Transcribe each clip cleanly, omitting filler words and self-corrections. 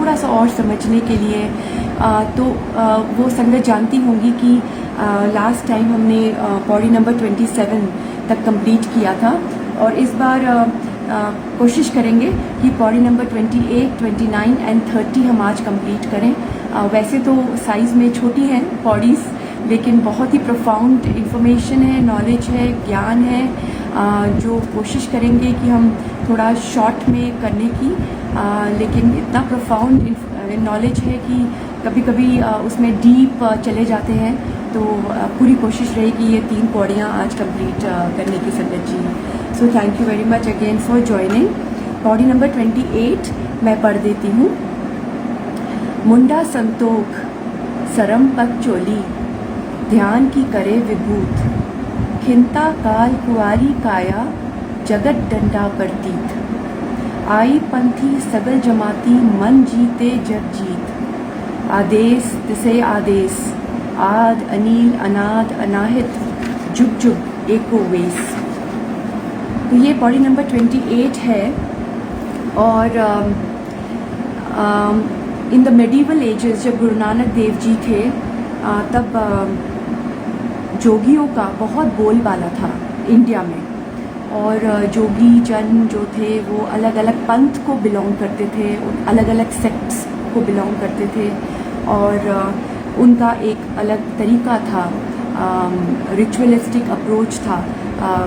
थोड़ा सा और समझने के लिए वो संगत जानती होंगी कि लास्ट टाइम हमने पौड़ी नंबर 27 तक कंप्लीट किया था और इस बार कोशिश करेंगे कि पौड़ी नंबर 28, 29 एंड 30 हम आज कंप्लीट करें। वैसे तो साइज़ में छोटी हैं पौड़ीज़, लेकिन बहुत ही प्रोफाउंड इंफॉर्मेशन है, नॉलेज है, ज्ञान है, जो कोशिश करेंगे कि हम थोड़ा शॉर्ट में करने की, लेकिन इतना प्रोफाउंड नॉलेज है कि कभी कभी उसमें डीप चले जाते हैं। तो पूरी कोशिश रहेगी ये 3 पौड़ियाँ आज कंप्लीट करने की संगत ji. So thank you very much again for joining. पौड़ी नंबर 28 मैं पढ़ देती हूँ। मुंडा संतोख सरम पग चोली, ध्यान की करे विभूत, खिंता काल कुआरी काया, जगत डंडा प्रतीत, आई पंथी सगल जमाती, मन जीते जग जीत, आदेश तिसे आदेश, आद अनील अनाद अनाहित, जुग जुग एको वेश। तो ये पौड़ी नंबर 28 है। और इन द मेडिवल एजेस जब गुरु नानक देव जी थे तब जोगियों का बहुत बोलबाला था इंडिया में, और जोगी जन जो थे वो अलग अलग पंथ को बिलोंग करते थे, अलग अलग सेक्ट्स को बिलोंग करते थे, और उनका एक अलग तरीका था, रिचुअलिस्टिक अप्रोच था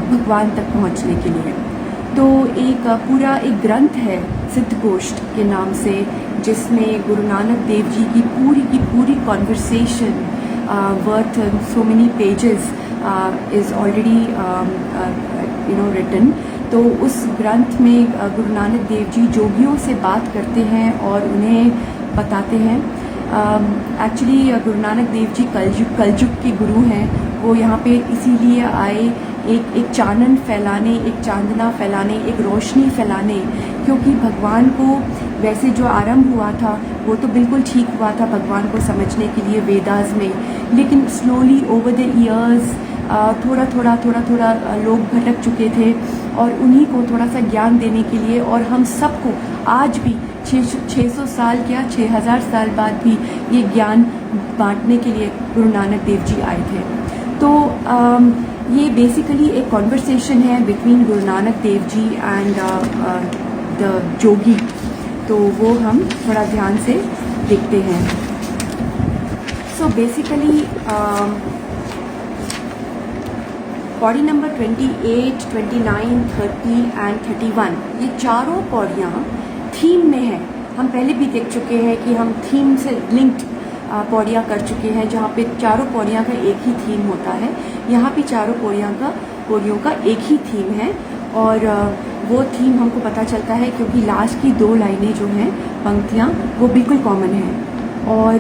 भगवान तक पहुंचने के लिए। तो पूरा एक ग्रंथ है सिद्धगोष्ठ के नाम से, जिसमें गुरु नानक देव जी की पूरी conversation worth so many pages is already written। तो उस ग्रंथ में गुरु नानक देव जी जोगियों से बात करते हैं और उन्हें बताते हैं। एक्चुअली गुरु नानक देव जी कलयुग के गुरु हैं। वो यहाँ पे इसीलिए आए, एक चानन फैलाने, एक चांदना फैलाने, एक रोशनी फैलाने, क्योंकि भगवान को वैसे जो आरंभ हुआ था वो तो बिल्कुल ठीक हुआ था भगवान को समझने के लिए वेदास में, लेकिन स्लोली ओवर द ईयर्स थोड़ा लोग भटक चुके थे, और उन्हीं को थोड़ा सा ज्ञान देने के लिए, और हम सबको आज भी 600 साल क्या 6000 साल बाद भी ये ज्ञान बांटने के लिए गुरु नानक देव जी आए थे। तो ये बेसिकली एक कॉन्वर्सेशन है between Guru Nanak Dev ji and the जोगी। तो वो हम थोड़ा ध्यान से देखते हैं। So basically Pauri number 28, 29, 30 and 31 ये चारों पौड़ियाँ थीम में हैं। हम पहले भी देख चुके हैं कि हम थीम से लिंक्ड पौड़ियाँ कर चुके हैं, जहाँ पे चारों पौड़ियाँ का एक ही थीम होता है। यहाँ भी चारों पौड़ियों का एक ही थीम है, और वो थीम हमको पता चलता है क्योंकि लास्ट की 2 लाइनें जो हैं, पंक्तियाँ, वो बिल्कुल कॉमन हैं। और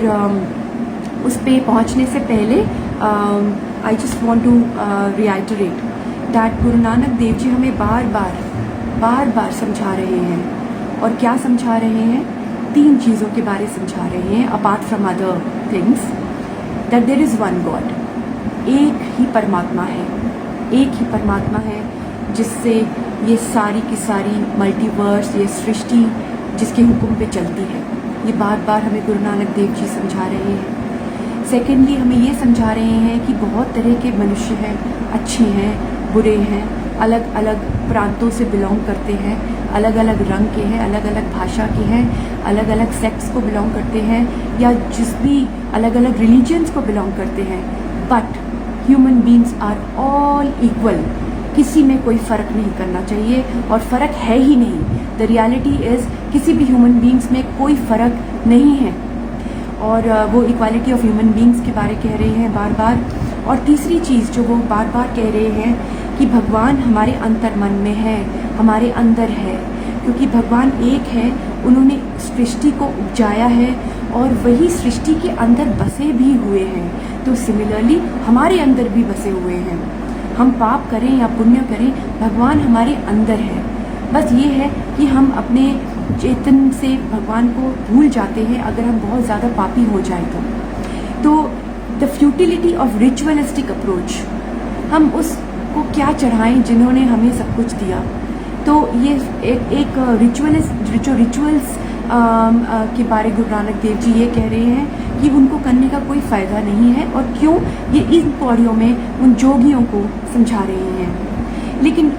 उस पे पहुँचने से पहले I just want to reiterate that Guru Nanak Dev ji हमें बार बार समझा रहे हैं। और क्या समझा रहे हैं? 3 चीज़ों के बारे समझा रहे हैं, apart from other things, that there is one God, एक ही परमात्मा है, एक ही परमात्मा है जिससे ये सारी की सारी मल्टीवर्स, ये सृष्टि जिसके हुक्म पे चलती है। ये बार बार हमें गुरु नानक देव जी समझा रहे हैं। सेकेंडली हमें ये समझा रहे हैं कि बहुत तरह के मनुष्य हैं, अच्छे हैं, बुरे हैं, अलग अलग प्रांतों से बिलोंग करते हैं, अलग अलग रंग के हैं, अलग अलग भाषा के हैं, अलग अलग सेक्स को बिलोंग करते हैं, या जिस भी अलग अलग रिलीजन्स को बिलोंग करते हैं, but human beings are all equal. किसी में कोई फ़र्क नहीं करना चाहिए, और फ़र्क है ही नहीं। द रियलिटी इज़ किसी भी ह्यूमन बींग्स में कोई फ़र्क नहीं है, और वो इक्वालिटी ऑफ ह्यूमन बींग्स के बारे कह रहे हैं बार बार। और तीसरी चीज़ जो वो बार बार कह रहे हैं कि भगवान हमारे अंतर मन में है, हमारे अंदर है, क्योंकि भगवान एक है, उन्होंने सृष्टि को उपजाया है और वही सृष्टि के अंदर बसे भी हुए हैं। तो सिमिलरली हमारे अंदर भी बसे हुए हैं। हम पाप करें या पुण्य करें, भगवान हमारे अंदर है। बस ये है कि हम अपने चेतन से भगवान को भूल जाते हैं अगर हम बहुत ज़्यादा पापी हो जाए तो the futility of ritualistic approach, हम उसको क्या चढ़ाएं जिन्होंने हमें सब कुछ दिया। तो ये एक रिचुअल्स के बारे गुरु नानक देव जी ये कह रहे हैं कि उनको करने का कोई फ़ायदा नहीं है, और क्यों ये इन पौड़ियों में उन जोगियों को समझा रहे हैं। लेकिन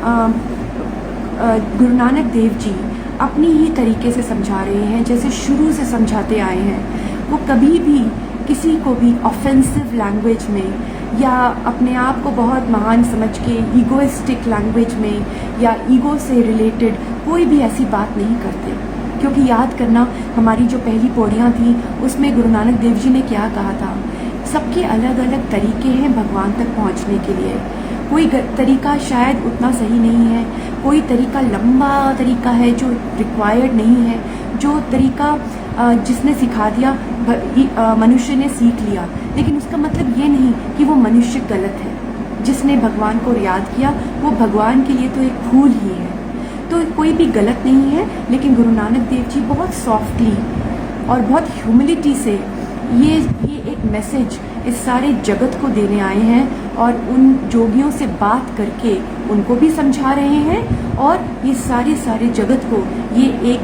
गुरु नानक देव जी अपनी ही तरीके से समझा रहे हैं, जैसे शुरू से समझाते आए हैं। वो कभी भी किसी को भी ऑफेंसिव लैंग्वेज में या अपने आप को बहुत महान समझ के ईगोइस्टिक लैंग्वेज में या ईगो से रिलेटेड कोई भी ऐसी बात नहीं करते। क्योंकि याद करना, हमारी जो पहली पौड़ियाँ थी उसमें गुरु नानक देव जी ने क्या कहा था, सबके अलग अलग तरीके हैं भगवान तक पहुँचने के लिए। कोई तरीका शायद उतना सही नहीं है, कोई तरीका लंबा तरीका है जो रिक्वायर्ड नहीं है, जो तरीका जिसने सिखा दिया मनुष्य ने सीख लिया, लेकिन उसका मतलब ये नहीं कि वो मनुष्य गलत है। जिसने भगवान को याद किया वो भगवान के लिए तो एक फूल ही है, तो कोई भी गलत नहीं है। लेकिन गुरु नानक देव जी बहुत सॉफ्टली और बहुत ह्यूमिलिटी से ये एक मैसेज इस सारे जगत को देने आए हैं, और उन जोगियों से बात करके उनको भी समझा रहे हैं, और ये सारे जगत को ये एक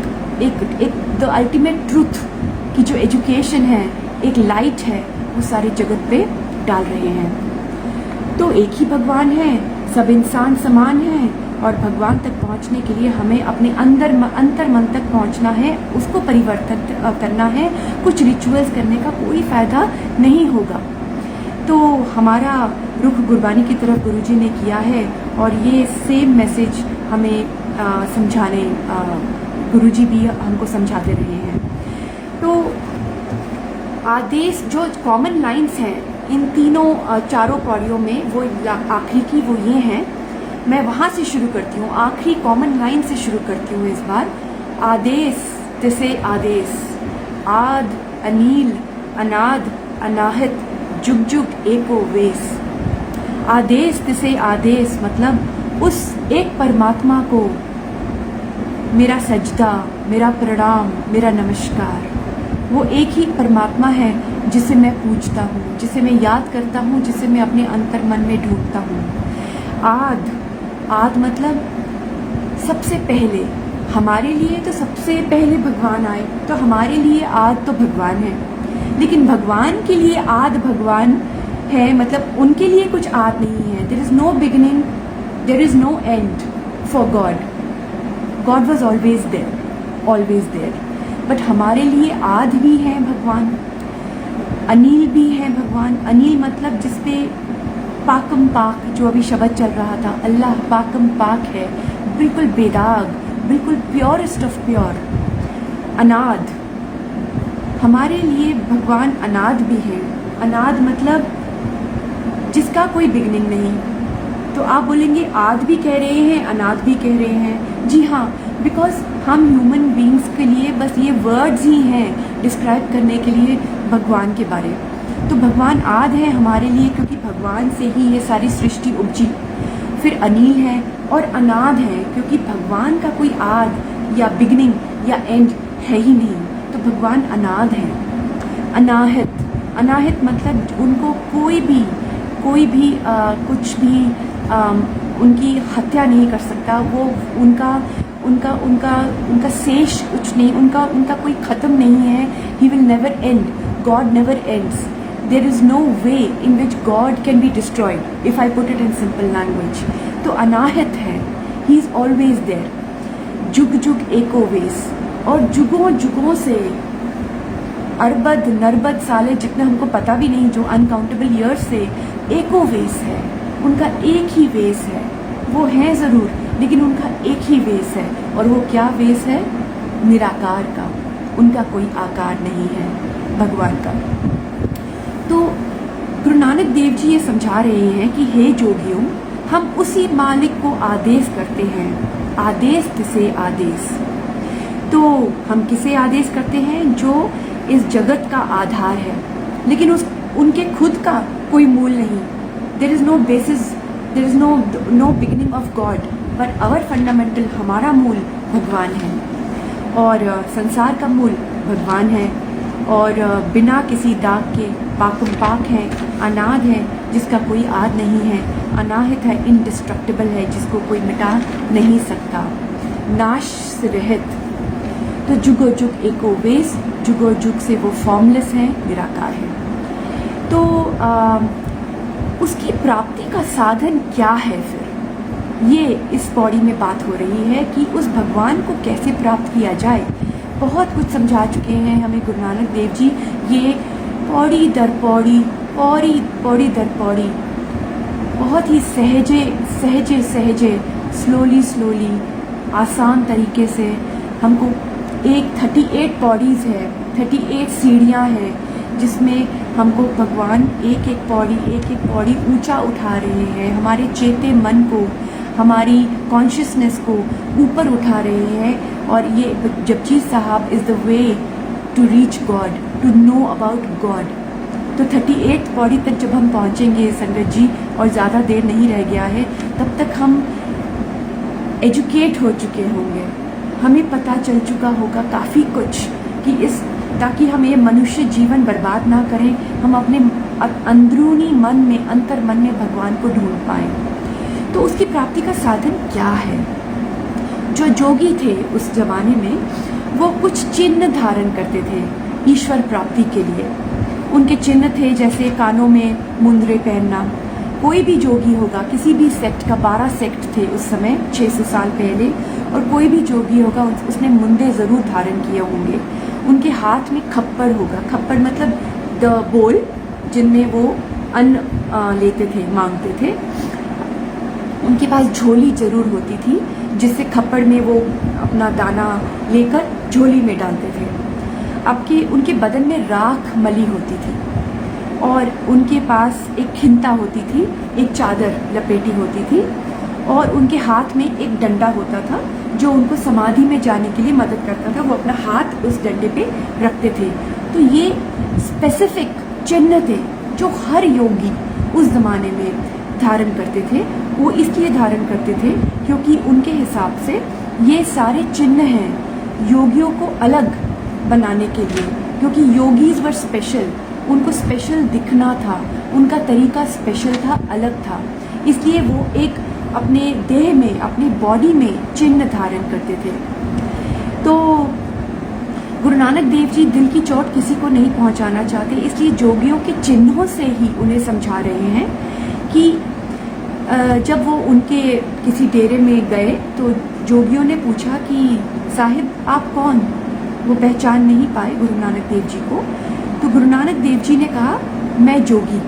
द अल्टीमेट ट्रूथ की जो एजुकेशन है, एक लाइट है, वो सारे जगत पे डाल रहे हैं। तो एक ही भगवान है, सब इंसान समान हैं, और भगवान तक पहुंचने के लिए हमें अपने अंतर मन तक पहुंचना है, उसको परिवर्तन करना है। कुछ रिचुअल्स करने का कोई फ़ायदा नहीं होगा। तो हमारा रुख गुरबानी की तरफ गुरुजी ने किया है, और ये सेम मैसेज हमें समझाने गुरुजी भी हमको समझाते रहे हैं। तो आदेश जो कॉमन लाइंस हैं इन तीनों चारों पौड़ियों में, वो आखिरी की वो ये हैं। मैं वहाँ से शुरू करती हूँ, आखिरी कॉमन लाइन से शुरू करती हूँ इस बार। आदेश तिसे आदेश, आद अनील अनाद अनाहत जुग जुग एको वेश। आदेश तिसे आदेश मतलब उस एक परमात्मा को मेरा सजदा, मेरा प्रणाम, मेरा नमस्कार। वो एक ही परमात्मा है जिसे मैं पूजता हूँ, जिसे मैं याद करता हूँ, जिसे मैं अपने अंतर मन में ढूंढता हूँ। आद मतलब सबसे पहले, हमारे लिए तो सबसे पहले भगवान आए, तो हमारे लिए आद तो भगवान है। लेकिन भगवान के लिए आद भगवान है, मतलब उनके लिए कुछ आद नहीं है। There is no beginning, there is no end for God. God was always there. But हमारे लिए आद भी है भगवान, अनिल भी है भगवान। अनिल मतलब जिसपे पाकम पाक, जो अभी शब्द चल रहा था, अल्लाह पाकम पाक है, बिल्कुल बेदाग, बिल्कुल प्योरेस्ट ऑफ प्योर। अनाद, हमारे लिए भगवान अनाद भी है। अनाद मतलब जिसका कोई बिगनिंग नहीं। तो आप बोलेंगे आद भी कह रहे हैं, अनाद भी कह रहे हैं। जी हाँ, बिकॉज हम ह्यूमन बींग्स के लिए बस ये वर्ड्स ही हैं डिस्क्राइब करने के लिए भगवान के बारे। तो भगवान आद है हमारे लिए, क्योंकि भगवान से ही ये सारी सृष्टि उपजी। फिर अनिल है और अनाद है, क्योंकि भगवान का कोई आद या बिगनिंग या एंड है ही नहीं, तो भगवान अनाद है। अनाहत, अनाहत मतलब उनको कोई भी कुछ भी उनकी हत्या नहीं कर सकता। वो उनका शेष कुछ नहीं, उनका कोई ख़त्म नहीं है। He will never end, God never ends. There is no way in which God can be destroyed, if I put it in simple language. तो अनाहत है, ही इज़ ऑलवेज देयर। जुग जुग एको वेस, और जुगों जुगों से, अरबद नरबद साले जितने हमको पता भी नहीं, जो अनकाउंटेबल ईयर्स से एको वेस है। उनका एक ही वेस है, वो है ज़रूर, लेकिन उनका एक ही वेस है। और वो क्या वेस है? निराकार का। उनका कोई आकार नहीं है भगवान का। तो गुरु नानक देव जी ये समझा रहे हैं कि हे जोगियों, हम उसी मालिक को आदेश करते हैं। आदेश किसे आदेश, तो हम किसे आदेश करते हैं? जो इस जगत का आधार है, लेकिन उनके खुद का कोई मूल नहीं। There is no basis, there is no beginning of God, but our fundamental, हमारा मूल भगवान है, और संसार का मूल भगवान है, और बिना किसी दाग के पाकम पाक है, अनाद है, जिसका कोई आद नहीं है। अनाहित है, इनडिस्ट्रक्टिबल है, जिसको कोई मिटा नहीं सकता। नाश से रहित, तो जुगो जुग एको वेस, जुगो जुग से वो फॉर्मलेस हैं, निराकार हैं। तो उसकी प्राप्ति का साधन क्या है फिर, ये इस पौड़ी में बात हो रही है कि उस भगवान को कैसे प्राप्त किया जाए। बहुत कुछ समझा चुके हैं हमें गुरु नानक देव जी, ये पौड़ी दर पौड़ी, पौड़ी दर पौड़ी, बहुत ही सहजे स्लोली आसान तरीके से हमको एक 38 पौड़ीज़ है, 38 सीढ़ियाँ हैं, जिसमें हमको भगवान एक एक पौड़ी ऊंचा उठा रहे हैं, हमारे चेते मन को, हमारी कॉन्शियसनेस को ऊपर उठा रहे हैं। और ये Japji Sahib is the way to reach God, to know about God. तो 38 पौड़ी तक जब हम पहुँचेंगे संगत जी, और ज़्यादा देर नहीं रह गया है, तब तक हम एजुकेट हो चुके होंगे, हमें पता चल चुका होगा काफ़ी कुछ कि ताकि हम ये मनुष्य जीवन बर्बाद ना करें, हम अपने अंदरूनी मन में, अंतर मन में भगवान को ढूंढ पाएँ। तो उसकी प्राप्ति का साधन क्या है? जो जोगी थे उस जमाने में, वो कुछ चिन्ह धारण करते थे ईश्वर प्राप्ति के लिए। उनके चिन्ह थे जैसे कानों में मुंदरे पहनना। कोई भी जोगी होगा, किसी भी सेक्ट का, 12 सेक्ट थे उस समय 600 साल पहले, और कोई भी जोगी होगा उसने मुंदे ज़रूर धारण किए होंगे। उनके हाथ में खप्पर होगा, खप्पर मतलब द बोल जिनमें वो अन्न लेते थे, मांगते थे। उनके पास झोली ज़रूर होती थी, जिससे खप्पड़ में वो अपना दाना लेकर झोली में डालते थे। उनके बदन में राख मली होती थी, और उनके पास एक खिंता होती थी, एक चादर लपेटी होती थी, और उनके हाथ में एक डंडा होता था जो उनको समाधि में जाने के लिए मदद करता था। वो अपना हाथ उस डंडे पे रखते थे। तो ये स्पेसिफिक चिन्ह थे जो हर योगी उस ज़माने में धारण करते थे। वो इसलिए धारण करते थे क्योंकि उनके हिसाब से ये सारे चिन्ह हैं योगियों को अलग बनाने के लिए, क्योंकि योगीज वर स्पेशल, उनको स्पेशल दिखना था, उनका तरीका स्पेशल था, अलग था। इसलिए वो एक अपने देह में, अपनी बॉडी में चिन्ह धारण करते थे। तो गुरु नानक देव जी दिल की चोट किसी को नहीं पहुंचाना चाहते, इसलिए जोगियों के चिन्हों से ही उन्हें समझा रहे हैं कि जब वो उनके किसी डेरे में गए तो जोगियों ने पूछा कि साहिब आप कौन? वो पहचान नहीं पाए गुरु नानक देव जी को। तो गुरु नानक देव जी ने कहा मैं जोगी।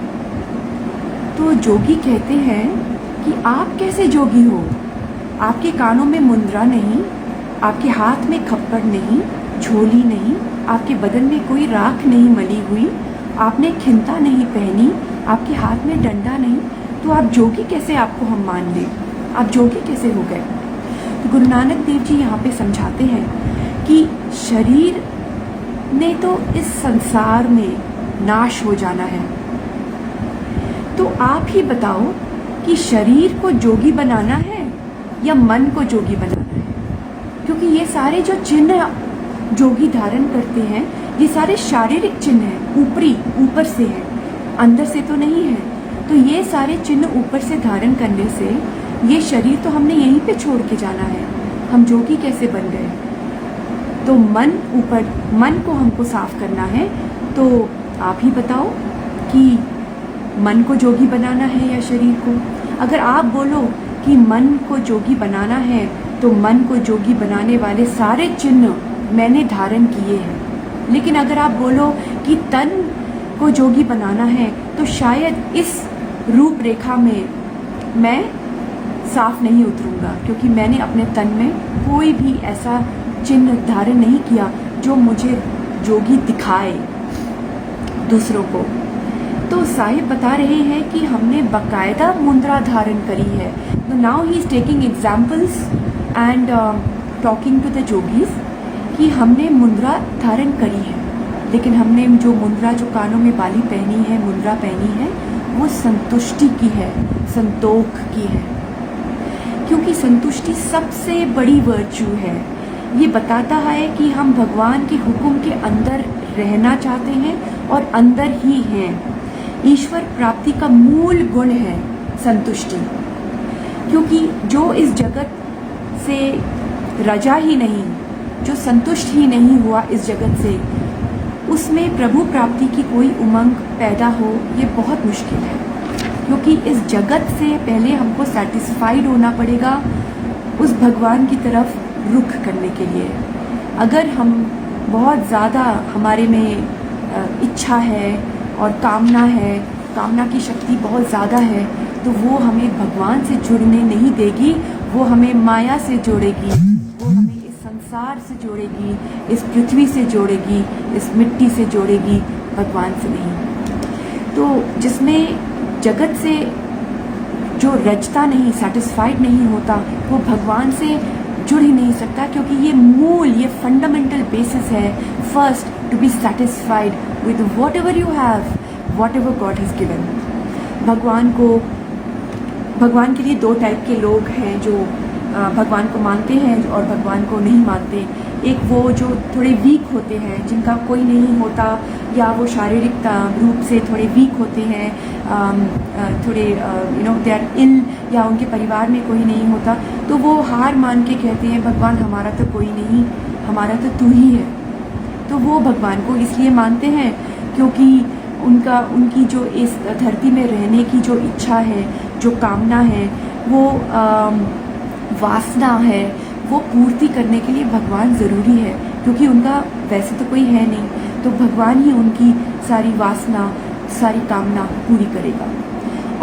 तो जोगी कहते हैं कि आप कैसे जोगी हो? आपके कानों में मुंद्रा नहीं, आपके हाथ में खप्पड़ नहीं, झोली नहीं, आपके बदन में कोई राख नहीं मली हुई, आपने खिंता नहीं पहनी, आपके हाथ में डंडा नहीं, तो आप जोगी कैसे, आपको हम मान लें? आप जोगी कैसे हो गए? तो गुरु नानक देव जी यहाँ पे समझाते हैं कि शरीर ने तो इस संसार में नाश हो जाना है। तो आप ही बताओ कि शरीर को जोगी बनाना है या मन को जोगी बनाना है? क्योंकि ये सारे जो चिन्ह जोगी धारण करते हैं, ये सारे शारीरिक चिन्ह हैं, ऊपर से है, अंदर से तो नहीं है। तो ये सारे चिन्ह ऊपर से धारण करने से ये शरीर तो हमने यहीं पे छोड़ के जाना है। हम जोगी कैसे बन गए? तो मन को हमको साफ करना है। तो आप ही बताओ कि मन को जोगी बनाना है या शरीर को? अगर आप बोलो कि मन को जोगी बनाना है, तो मन को जोगी बनाने वाले सारे चिन्ह मैंने धारण किए हैं। लेकिन अगर आप बोलो कि तन को जोगी बनाना है, तो शायद इस रूपरेखा में मैं साफ नहीं उतरूंगा, क्योंकि मैंने अपने तन में कोई भी ऐसा चिन्ह धारण नहीं किया जो मुझे जोगी दिखाए दूसरों को। तो साहिब बता रहे हैं कि हमने बाकायदा मुद्रा धारण करी है। तो now he is taking examples and talking to the जोगीज कि हमने मुद्रा धारण करी है, लेकिन हमने जो मुद्रा, जो कानों में बाली पहनी है, मुद्रा पहनी है, वो संतुष्टि की है, संतोख की है। क्योंकि संतुष्टि सबसे बड़ी वर्च्यू है। ये बताता है कि हम भगवान के हुक्म के अंदर रहना चाहते हैं और अंदर ही हैं। ईश्वर प्राप्ति का मूल गुण है संतुष्टि, क्योंकि जो इस जगत से रजा ही नहीं, जो संतुष्ट ही नहीं हुआ इस जगत से, उसमें प्रभु प्राप्ति की कोई उमंग पैदा हो ये बहुत मुश्किल है, क्योंकि इस जगत से पहले हमको सेटिस्फाइड होना पड़ेगा उस भगवान की तरफ रुख करने के लिए। अगर हम बहुत ज़्यादा हमारे में इच्छा है और कामना है, कामना की शक्ति बहुत ज़्यादा है, तो वो हमें भगवान से जुड़ने नहीं देगी, वो हमें माया से जोड़ेगी, वो हमें इस संसार से जोड़ेगी, इस पृथ्वी से जोड़ेगी, इस मिट्टी से जोड़ेगी, भगवान से नहीं। तो जिसमें जगत से जो रचता नहीं, सेटिस्फाइड नहीं होता, वो भगवान से जुड़ ही नहीं सकता, क्योंकि ये मूल, ये फंडामेंटल बेसिस है first to be satisfied with whatever you have, whatever God has given. भगवान के लिए दो टाइप के लोग हैं जो भगवान को मानते हैं और भगवान को नहीं मानते। एक वो जो थोड़े वीक होते हैं, जिनका कोई नहीं होता, या वो शारीरिक रूप से थोड़े वीक होते हैं, थोड़े दे आर इल, या उनके परिवार में कोई नहीं होता, तो वो हार मान के कहते हैं भगवान हमारा तो कोई नहीं, हमारा तो तू ही है। तो वो भगवान को इसलिए मानते हैं क्योंकि उनकी जो इस धरती में रहने की जो इच्छा है, जो कामना है, वो वासना है, वो पूर्ति करने के लिए भगवान ज़रूरी है, क्योंकि उनका वैसे तो कोई है नहीं, तो भगवान ही उनकी सारी वासना, सारी कामना पूरी करेगा।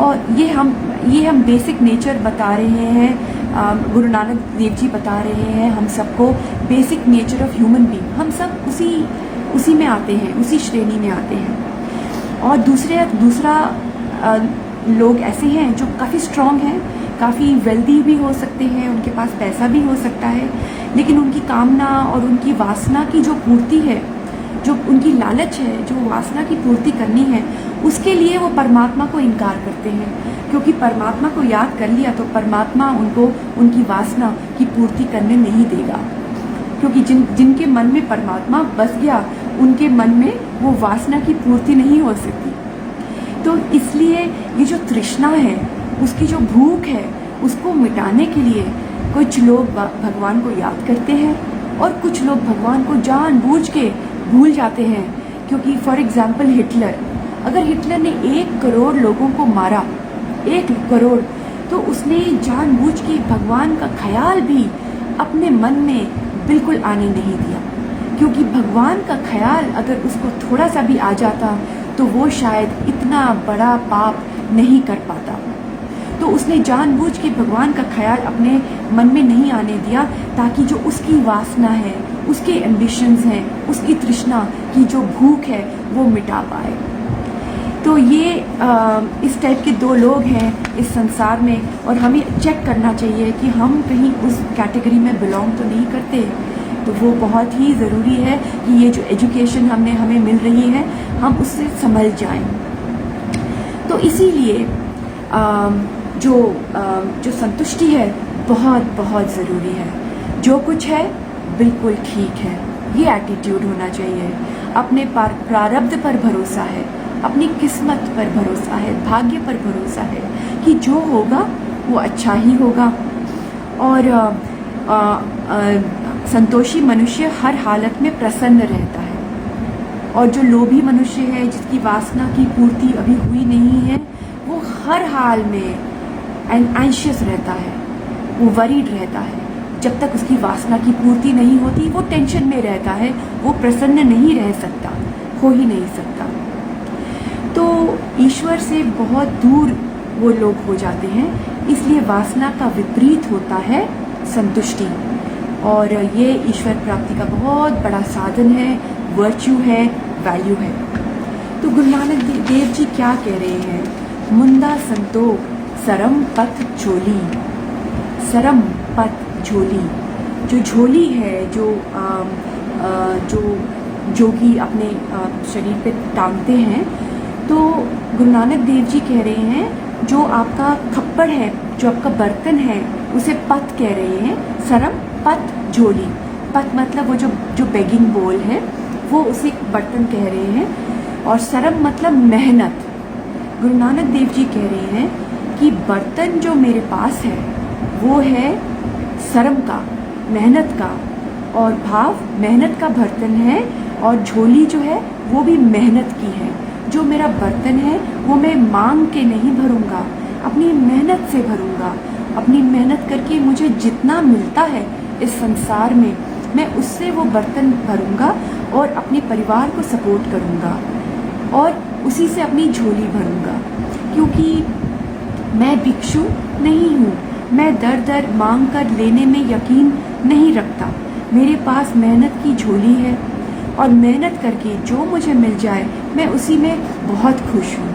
और ये हम बेसिक नेचर बता रहे हैं, गुरु नानक देव जी बता रहे हैं हम सबको basic nature of human being. हम सब उसी में आते हैं, उसी श्रेणी में आते हैं। और दूसरा लोग ऐसे हैं जो काफ़ी स्ट्रॉन्ग हैं, काफ़ी वेल्दी भी हो सकते हैं, उनके पास पैसा भी हो सकता है, लेकिन उनकी कामना और उनकी वासना की जो पूर्ति है, जो उनकी लालच है, जो वासना की पूर्ति करनी है, उसके लिए वो परमात्मा को इनकार करते हैं, क्योंकि परमात्मा को याद कर लिया तो परमात्मा उनको उनकी वासना की पूर्ति करने नहीं देगा, क्योंकि जिनके मन में परमात्मा बस गया, उनके मन में वो वासना की पूर्ति नहीं हो सकती। तो इसलिए ये जो तृष्णा है, उसकी जो भूख है, उसको मिटाने के लिए कुछ लोग भगवान को याद करते हैं और कुछ लोग भगवान को जानबूझ के भूल जाते हैं। क्योंकि फॉर एग्जाम्पल हिटलर, अगर हिटलर ने 1 करोड़ लोगों को मारा, 1 करोड़, तो उसने जानबूझ के भगवान का ख्याल भी अपने मन में बिल्कुल आने नहीं दिया, क्योंकि भगवान का ख्याल अगर उसको थोड़ा सा भी आ जाता तो वो शायद इतना बड़ा पाप नहीं कर पाता। तो उसने जानबूझ के भगवान का ख्याल अपने मन में नहीं आने दिया, ताकि जो उसकी वासना है, उसके एम्बिशंस हैं, उसकी तृष्णा की जो भूख है, वो मिटा पाए। तो ये इस टाइप के 2 लोग हैं इस संसार में, और हमें चेक करना चाहिए कि हम कहीं उस कैटेगरी में बिलोंग तो नहीं करते। तो वो बहुत ही ज़रूरी है कि ये जो एजुकेशन हमें मिल रही है, हम उससे संभल जाएं। तो इसीलिए जो संतुष्टि है बहुत बहुत ज़रूरी है। जो कुछ है बिल्कुल ठीक है, ये एटीट्यूड होना चाहिए। अपने प्रारब्ध पर भरोसा है, अपनी किस्मत पर भरोसा है, भाग्य पर भरोसा है कि जो होगा वो अच्छा ही होगा। और संतोषी मनुष्य हर हालत में प्रसन्न रहता है, और जो लोभी मनुष्य है, जिसकी वासना की पूर्ति अभी हुई नहीं है, वो हर हाल में एंशियस रहता है, वो वरीड रहता है। जब तक उसकी वासना की पूर्ति नहीं होती, वो टेंशन में रहता है, वो प्रसन्न नहीं रह सकता, हो ही नहीं सकता। तो ईश्वर से बहुत दूर वो लोग हो जाते हैं, इसलिए वासना का विपरीत होता है संतुष्टि, और ये ईश्वर प्राप्ति का बहुत बड़ा साधन है, वर्च्यू है, वैल्यू है। तो गुरु नानक देव जी क्या कह रहे हैं? मुंदा संतोख सरम पथ झोली। सरम पथ झोली, जो झोली है, जो जोगी अपने शरीर पे टांगते हैं, तो गुरु नानक देव जी कह रहे हैं जो आपका खप्पड़ है, जो आपका बर्तन है, उसे पथ कह रहे हैं। सरम पथ झोली, पथ मतलब वो जो बेगिंग बोल है, वो उसे बर्तन कह रहे हैं। और सरम मतलब मेहनत। गुरु नानक देव जी कह रहे हैं कि बर्तन जो मेरे पास है वो है सरम का, मेहनत का, और भाव मेहनत का बर्तन है, और झोली जो है वो भी मेहनत की है। जो मेरा बर्तन है वो मैं मांग के नहीं भरूँगा, अपनी मेहनत से भरूँगा। अपनी मेहनत करके मुझे जितना मिलता है इस संसार में, मैं उससे वो बर्तन भरूँगा और अपने परिवार को सपोर्ट करूँगा और उसी से अपनी झोली भरूँगा। क्योंकि मैं भिक्षु नहीं हूँ, मैं दर दर मांग कर लेने में यकीन नहीं रखता। मेरे पास मेहनत की झोली है और मेहनत करके जो मुझे मिल जाए मैं उसी में बहुत खुश हूँ।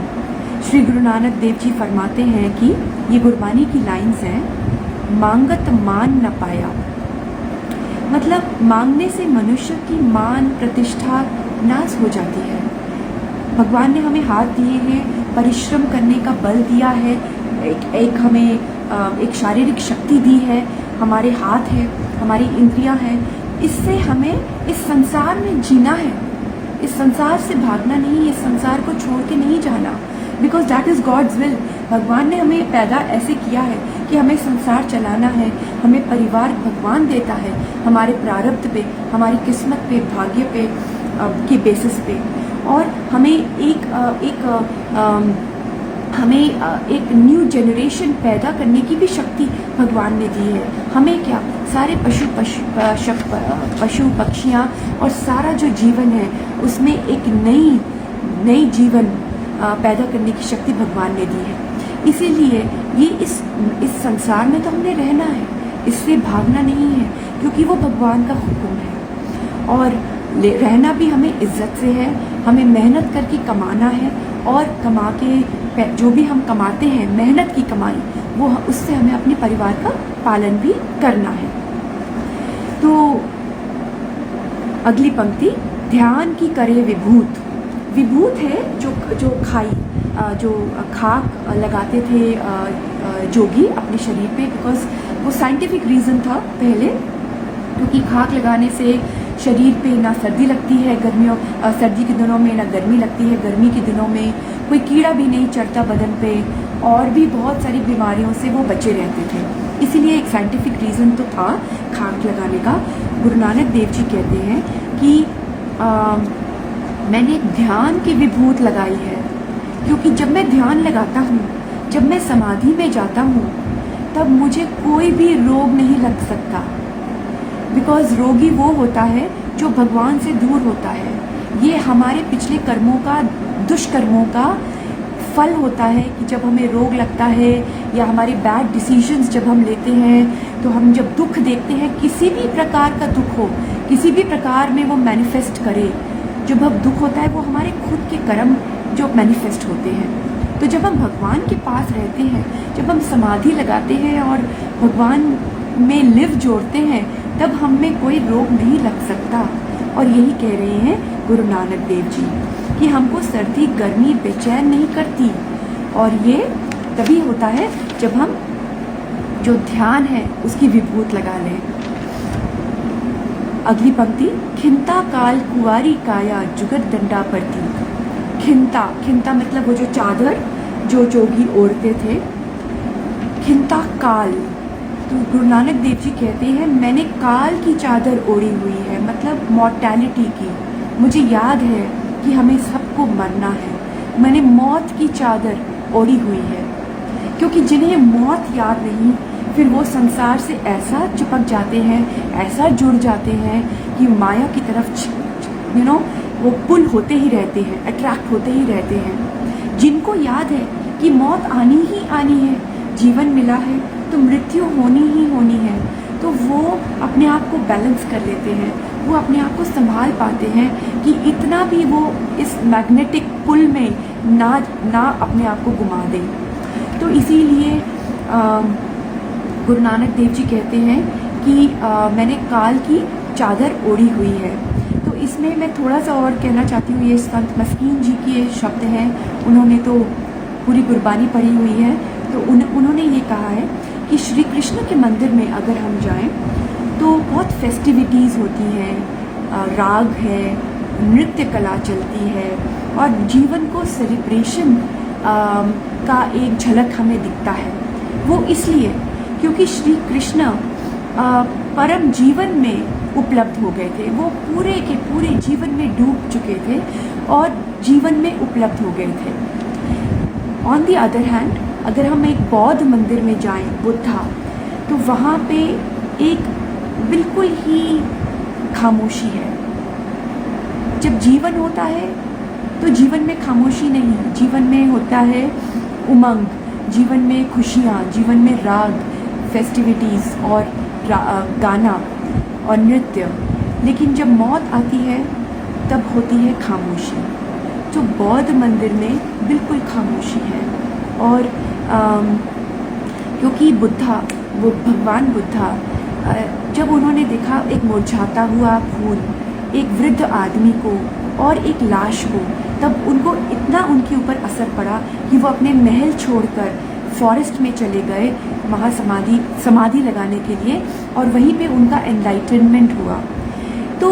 श्री गुरु नानक देव जी फरमाते हैं कि ये गुरबानी की लाइन्स हैं, मांगत मान न पाया। मतलब मांगने से मनुष्य की मान प्रतिष्ठा नाश हो जाती है। भगवान ने हमें हाथ दिए हैं, परिश्रम करने का बल दिया है, एक हमें एक शारीरिक शक्ति दी है, हमारे हाथ है, हमारी इंद्रियां हैं। इससे हमें इस संसार में जीना है, इस संसार से भागना नहीं, इस संसार को छोड़ के नहीं जाना, because that is God's will. भगवान ने हमें पैदा ऐसे किया है कि हमें संसार चलाना है, हमें परिवार भगवान देता है हमारे प्रारब्ध पे, हमारी किस्मत पे, भाग्य पे के बेसिस पे। और हमें एक न्यू जनरेशन पैदा करने की भी शक्ति भगवान ने दी है। हमें क्या, सारे पशु पक्षियाँ और सारा जो जीवन है उसमें एक नई जीवन पैदा करने की शक्ति भगवान ने दी है। इसीलिए ये इस संसार में तो हमने रहना है, इससे भागना नहीं है, क्योंकि वो भगवान का हुक्म है। और रहना भी हमें इज्जत से है, हमें मेहनत करके कमाना है, और कमा के जो भी हम कमाते हैं, मेहनत की कमाई, वो उससे हमें अपने परिवार का पालन भी करना है। तो अगली पंक्ति, ध्यान की करे विभूत। विभूत है जो खाक लगाते थे जोगी अपने शरीर पे, बिकॉज वो साइंटिफिक रीज़न था पहले, क्योंकि खाक लगाने से शरीर पे ना सर्दी लगती है, सर्दी के दिनों में ना गर्मी लगती है, गर्मी के दिनों में कोई कीड़ा भी नहीं चढ़ता बदन पे, और भी बहुत सारी बीमारियों से वो बचे रहते थे। इसीलिए एक साइंटिफिक रीज़न तो था खाक लगाने का। गुरु नानक देव जी कहते हैं कि मैंने ध्यान की विभूत लगाई है, क्योंकि जब मैं ध्यान लगाता हूँ, जब मैं समाधि में जाता हूँ, तब मुझे कोई भी रोग नहीं लग सकता। बिकॉज रोगी वो होता है जो भगवान से दूर होता है। ये हमारे पिछले कर्मों का, दुष्कर्मों का फल होता है कि जब हमें रोग लगता है या हमारे बैड डिसीजंस जब हम लेते हैं, तो हम जब दुख देखते हैं, किसी भी प्रकार का दुख हो, किसी भी प्रकार में वो मैनिफेस्ट करे, जब अब दुख होता है वो हमारे खुद के कर्म जो मैनिफेस्ट होते हैं। तो जब हम भगवान के पास रहते हैं, जब हम समाधि लगाते हैं और भगवान में लिव जोड़ते हैं, तब हम में कोई रोग नहीं लग सकता। और यही कह रहे हैं गुरु नानक देव जी कि हमको सर्दी गर्मी बेचैन नहीं करती, और ये तभी होता है जब हम जो ध्यान है उसकी विभूत लगा लें। अगली पंक्ति, खिंता काल कुंवारी काया जुगत दंडा पड़ती। खिंता मतलब वो जो चादर जो जोगी ओढ़ते थे, खिंता काल। तो गुरु नानक देव जी कहते हैं मैंने काल की चादर ओढ़ी हुई है, मतलब मॉर्टैलिटी की। मुझे याद है कि हमें सबको मरना है, मैंने मौत की चादर ओढ़ी हुई है। क्योंकि जिन्हें मौत याद नहीं, फिर वो संसार से ऐसा चिपक जाते हैं, ऐसा जुड़ जाते हैं कि माया की तरफ वो पुल होते ही रहते हैं, अट्रैक्ट होते ही रहते हैं। जिनको याद है कि मौत आनी ही आनी है, जीवन मिला है तो मृत्यु होनी ही होनी है, तो वो अपने आप को बैलेंस कर लेते हैं, वो अपने आप को संभाल पाते हैं कि इतना भी वो इस मैग्नेटिक पुल में ना अपने आप को गुमा दें। तो इसीलिए गुरु नानक देव जी कहते हैं कि मैंने काल की चादर ओढ़ी हुई है। तो इसमें मैं थोड़ा सा और कहना चाहती हूँ, ये संत मस्कीन जी के शब्द हैं, उन्होंने तो पूरी गुरबानी पढ़ी हुई है। तो उन्होंने ये कहा है कि श्री कृष्ण के मंदिर में अगर हम जाएं तो बहुत फेस्टिविटीज़ होती हैं, राग है, नृत्य कला चलती है, और जीवन को सेलिब्रेशन का एक झलक हमें दिखता है। वो इसलिए क्योंकि श्री कृष्ण परम जीवन में उपलब्ध हो गए थे, वो पूरे के पूरे जीवन में डूब चुके थे और जीवन में उपलब्ध हो गए थे। ऑन द अदर हैंड, अगर हम एक बौद्ध मंदिर में जाएं, बुद्धा, तो वहाँ पे एक बिल्कुल ही खामोशी है। जब जीवन होता है तो जीवन में खामोशी नहीं, जीवन में होता है उमंग, जीवन में खुशियाँ, जीवन में राग, फेस्टिविटीज़ और गाना और नृत्य। लेकिन जब मौत आती है तब होती है खामोशी। तो बौद्ध मंदिर में बिल्कुल खामोशी है। और क्योंकि बुद्धा, वो भगवान बुद्धा, जब उन्होंने देखा एक मुरझाता हुआ फूल, एक वृद्ध आदमी को और एक लाश को, तब उनको इतना उनके ऊपर असर पड़ा कि वो अपने महल छोड़कर फॉरेस्ट में चले गए समाधि लगाने के लिए, और वहीं पे उनका एनलाइटनमेंट हुआ। तो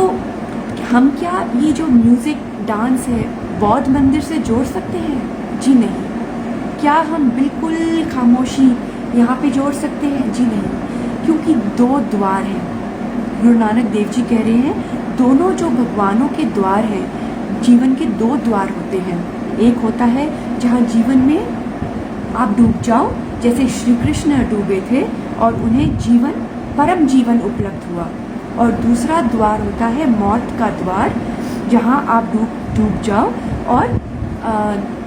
हम क्या ये जो म्यूज़िक डांस है बौद्ध मंदिर से जोड़ सकते हैं? जी नहीं। क्या हम बिल्कुल खामोशी यहाँ पे जोड़ सकते हैं? जी नहीं, क्योंकि दो द्वार हैं। गुरु नानक देव जी कह रहे हैं दोनों जो भगवानों के द्वार हैं, जीवन के दो द्वार होते हैं। एक होता है जहाँ जीवन में आप डूब जाओ, जैसे श्री कृष्ण डूबे थे और उन्हें जीवन, परम जीवन उपलब्ध हुआ। और दूसरा द्वार होता है मौत का द्वार, जहाँ आप डूब जाओ और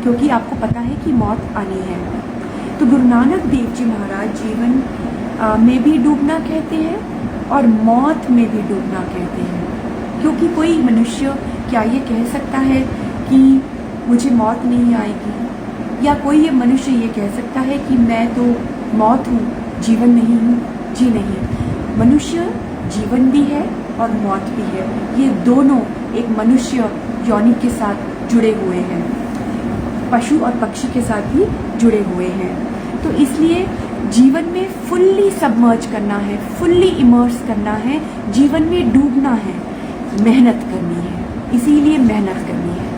क्योंकि आपको पता है कि मौत आनी है। तो गुरु नानक देव जी महाराज जीवन में भी डूबना कहते हैं और मौत में भी डूबना कहते हैं। क्योंकि कोई मनुष्य क्या ये कह सकता है कि मुझे मौत नहीं आएगी, या कोई ये मनुष्य ये कह सकता है कि मैं तो मौत हूँ, जीवन नहीं हूँ? जी नहीं। मनुष्य जीवन भी है और मौत भी है। ये दोनों एक मनुष्य योनि के साथ जुड़े हुए हैं, पशु और पक्षी के साथ भी जुड़े हुए हैं। तो इसलिए जीवन में फुल्ली सबमर्ज करना है, फुल्ली इमर्स करना है, जीवन में डूबना है, मेहनत करनी है। इसीलिए मेहनत करनी है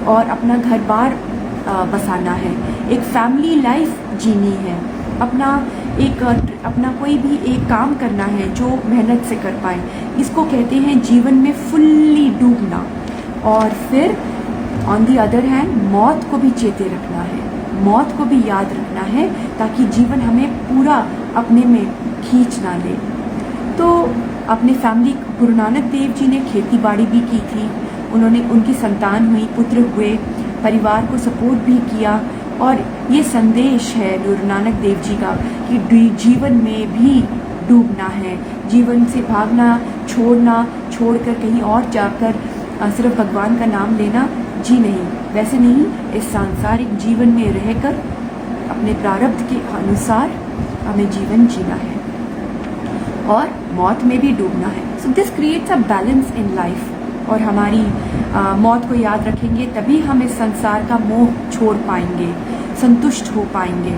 और अपना घर बार बसाना है, एक फैमिली लाइफ जीनी है, अपना कोई भी एक काम करना है जो मेहनत से कर पाए। इसको कहते हैं जीवन में फुल्ली डूबना। और फिर ऑन दी अदर हैंड मौत को भी चेते रखना है, मौत को भी याद रखना है, ताकि जीवन हमें पूरा अपने में खींच ना ले। तो अपने फैमिली, गुरु नानक देव जी ने खेती बाड़ी भी की थी, उनकी संतान हुई, पुत्र हुए, परिवार को सपोर्ट भी किया। और ये संदेश है गुरु नानक देव जी का कि जीवन में भी डूबना है, जीवन से भागना, छोड़कर कहीं और जाकर सिर्फ भगवान का नाम लेना, जी नहीं, वैसे नहीं। इस सांसारिक जीवन में रहकर अपने प्रारब्ध के अनुसार हमें जीवन जीना है और मौत में भी डूबना है। So this creates a balance in life. और हमारी मौत को याद रखेंगे तभी हम इस संसार का मोह छोड़ पाएंगे, संतुष्ट हो पाएंगे,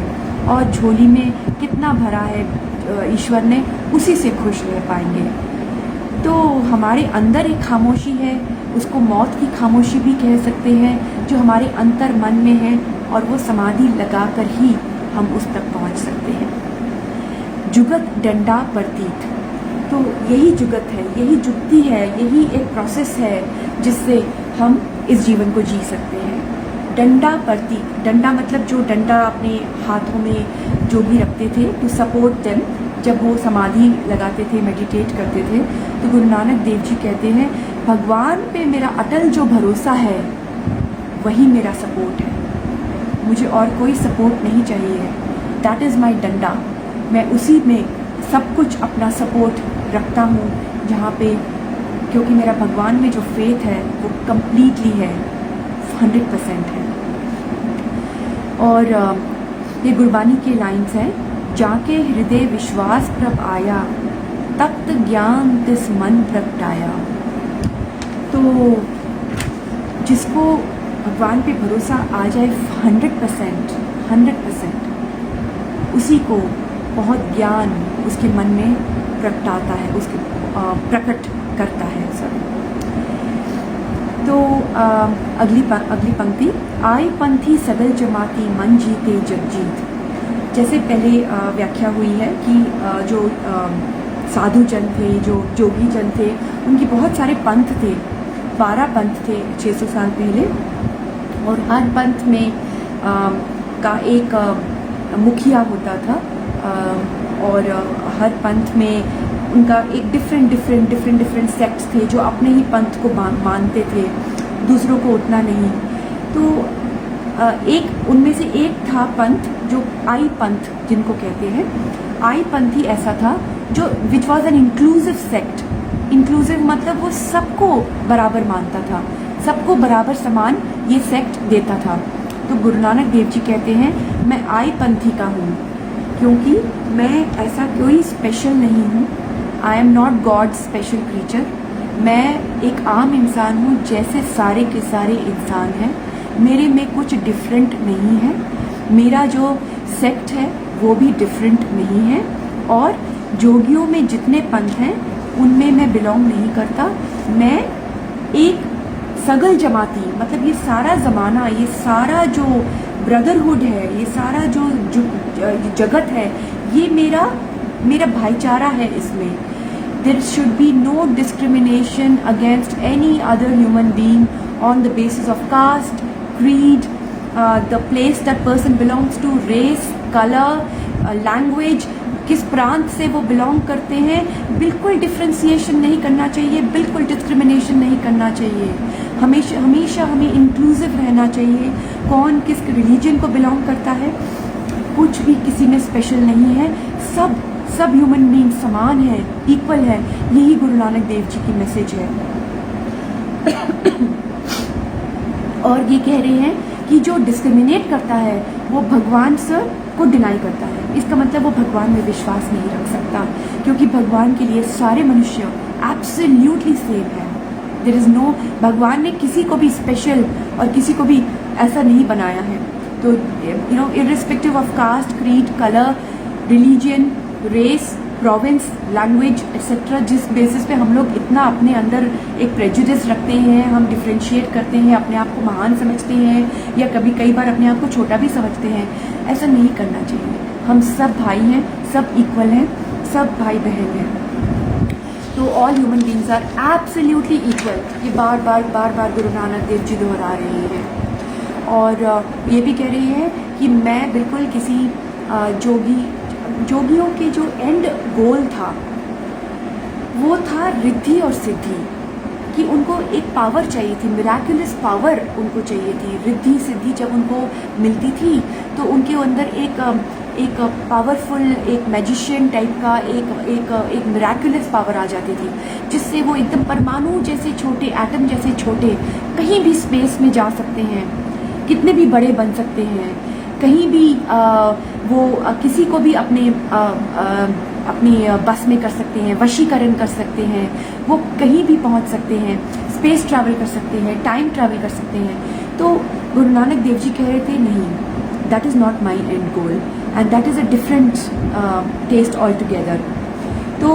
और झोली में कितना भरा है ईश्वर ने, उसी से खुश रह पाएंगे। तो हमारे अंदर एक खामोशी है, उसको मौत की खामोशी भी कह सकते हैं, जो हमारे अंतर मन में है, और वो समाधि लगाकर ही हम उस तक पहुंच सकते हैं। जुगत डंडा प्रतीत, तो यही जुगत है, यही जुक्ति है, यही एक प्रोसेस है जिससे हम इस जीवन को जी सकते हैं। डंडा प्रतीत, डंडा मतलब जो डंडा अपने हाथों में जो भी रखते थे टू सपोर्ट देम, जब वो समाधि लगाते थे, मेडिटेट करते थे। तो गुरु नानक देव जी कहते हैं भगवान पे मेरा अटल जो भरोसा है वही मेरा सपोर्ट है, मुझे और कोई सपोर्ट नहीं चाहिए। दैट इज़ माई डंडा। मैं उसी में सब कुछ अपना सपोर्ट रखता हूँ, जहाँ पे, क्योंकि मेरा भगवान में जो फेथ है वो कम्प्लीटली है, 100% है। और ये गुरबानी के लाइन्स हैं, जाके हृदय विश्वास प्रभ आया, तख्त ज्ञान तिस मन प्रगटाया। तो जिसको भगवान पे भरोसा आ जाए 100%, उसी को बहुत ज्ञान उसके मन में प्रगटाता है, उसके प्रकट करता है। तो अगली पंक्ति, आय पंथी सगल जमाती मन जीते जगजीत। जैसे पहले व्याख्या हुई है कि जो साधु जन थे, जो जोगी जन थे, उनके बहुत सारे पंथ थे, 12 पंथ थे 600 साल पहले। और हर पंथ में का एक मुखिया होता था, और हर पंथ में उनका एक डिफरेंट सेक्ट्स थे जो अपने ही पंथ को मानते थे, दूसरों को उतना नहीं। तो एक उनमें से एक था पंथ जो आई पंथ जिनको कहते हैं। आई पंथ ही ऐसा था जो which was an inclusive sect. Inclusive मतलब वो सबको बराबर मानता था, सबको बराबर समान ये सेक्ट देता था। तो गुरु नानक देव जी कहते हैं मैं आई पंथी का हूँ, क्योंकि मैं ऐसा कोई स्पेशल नहीं हूँ। आई am not God special creature. मैं एक आम इंसान हूँ जैसे सारे के सारे इंसान हैं। मेरे में कुछ डिफरेंट नहीं है। मेरा जो सेक्ट है वो भी डिफरेंट नहीं है। और जोगियों में जितने पंथ हैं उनमें मैं बिलोंग नहीं करता। मैं एक सगल जमाती, मतलब ये सारा ज़माना, ये सारा जो ब्रदरहुड है, ये सारा जो जगत है, ये मेरा भाईचारा है। इसमें there should be no discrimination against any other human being on the basis of caste, creed, the place that person belongs to, race, color, language, किस प्रांत से वो बिलोंग करते हैं। बिल्कुल डिफ्रेंसिएशन नहीं करना चाहिए, बिल्कुल डिस्क्रिमिनेशन नहीं करना चाहिए। हमेशा हमें इंक्लूसिव रहना चाहिए। कौन किस रिलीजन को बिलोंग करता है, कुछ भी किसी में स्पेशल नहीं है। सब ह्यूमन बीइंग समान है, इक्वल है। यही गुरु नानक देव जी की मैसेज है। और ये कह रहे हैं कि जो डिस्क्रिमिनेट करता है वो भगवान से को डिनाई करता है। इसका मतलब वो भगवान में विश्वास नहीं रख सकता, क्योंकि भगवान के लिए सारे मनुष्य एब्सोल्युटली सेम है। देयर इज नो, भगवान ने किसी को भी स्पेशल और किसी को भी ऐसा नहीं बनाया है। तो you know, irrespective of caste, creed, colour, religion, race, province, language etcetera, जिस बेसिस पे हम लोग इतना अपने अंदर एक प्रेजुडिस रखते हैं, हम डिफ्रेंशिएट करते हैं, अपने आप को महान समझते हैं, या कई बार अपने आप को छोटा भी समझते हैं, ऐसा नहीं करना चाहिए। हम सब भाई हैं, सब इक्वल हैं, सब भाई बहन हैं। तो all human beings are absolutely equal. ये बार बार गुरु नानक देव जी दोहरा रहे हैं। और ये भी कह रहे हैं कि मैं बिल्कुल किसी जोगियों के जो एंड गोल था वो था रिद्धि और सिद्धि, कि उनको एक पावर चाहिए थी, मिराकुलस पावर उनको चाहिए थी। रिद्धि सिद्धि जब उनको मिलती थी तो उनके अंदर एक पावरफुल, एक मैजिशियन टाइप का एक मिराकुलस पावर आ जाती थी, जिससे वो एकदम परमाणु जैसे छोटे, एटम जैसे छोटे, कहीं भी स्पेस में जा सकते हैं, कितने भी बड़े बन सकते हैं, कहीं भी वो किसी को भी अपनी बस में कर सकते हैं, वशीकरण कर सकते हैं, वो कहीं भी पहुंच सकते हैं, स्पेस ट्रैवल कर सकते हैं, टाइम ट्रैवल कर सकते हैं। तो गुरु नानक देव जी कह रहे थे नहीं, that is not my end goal and that is a different taste all together. तो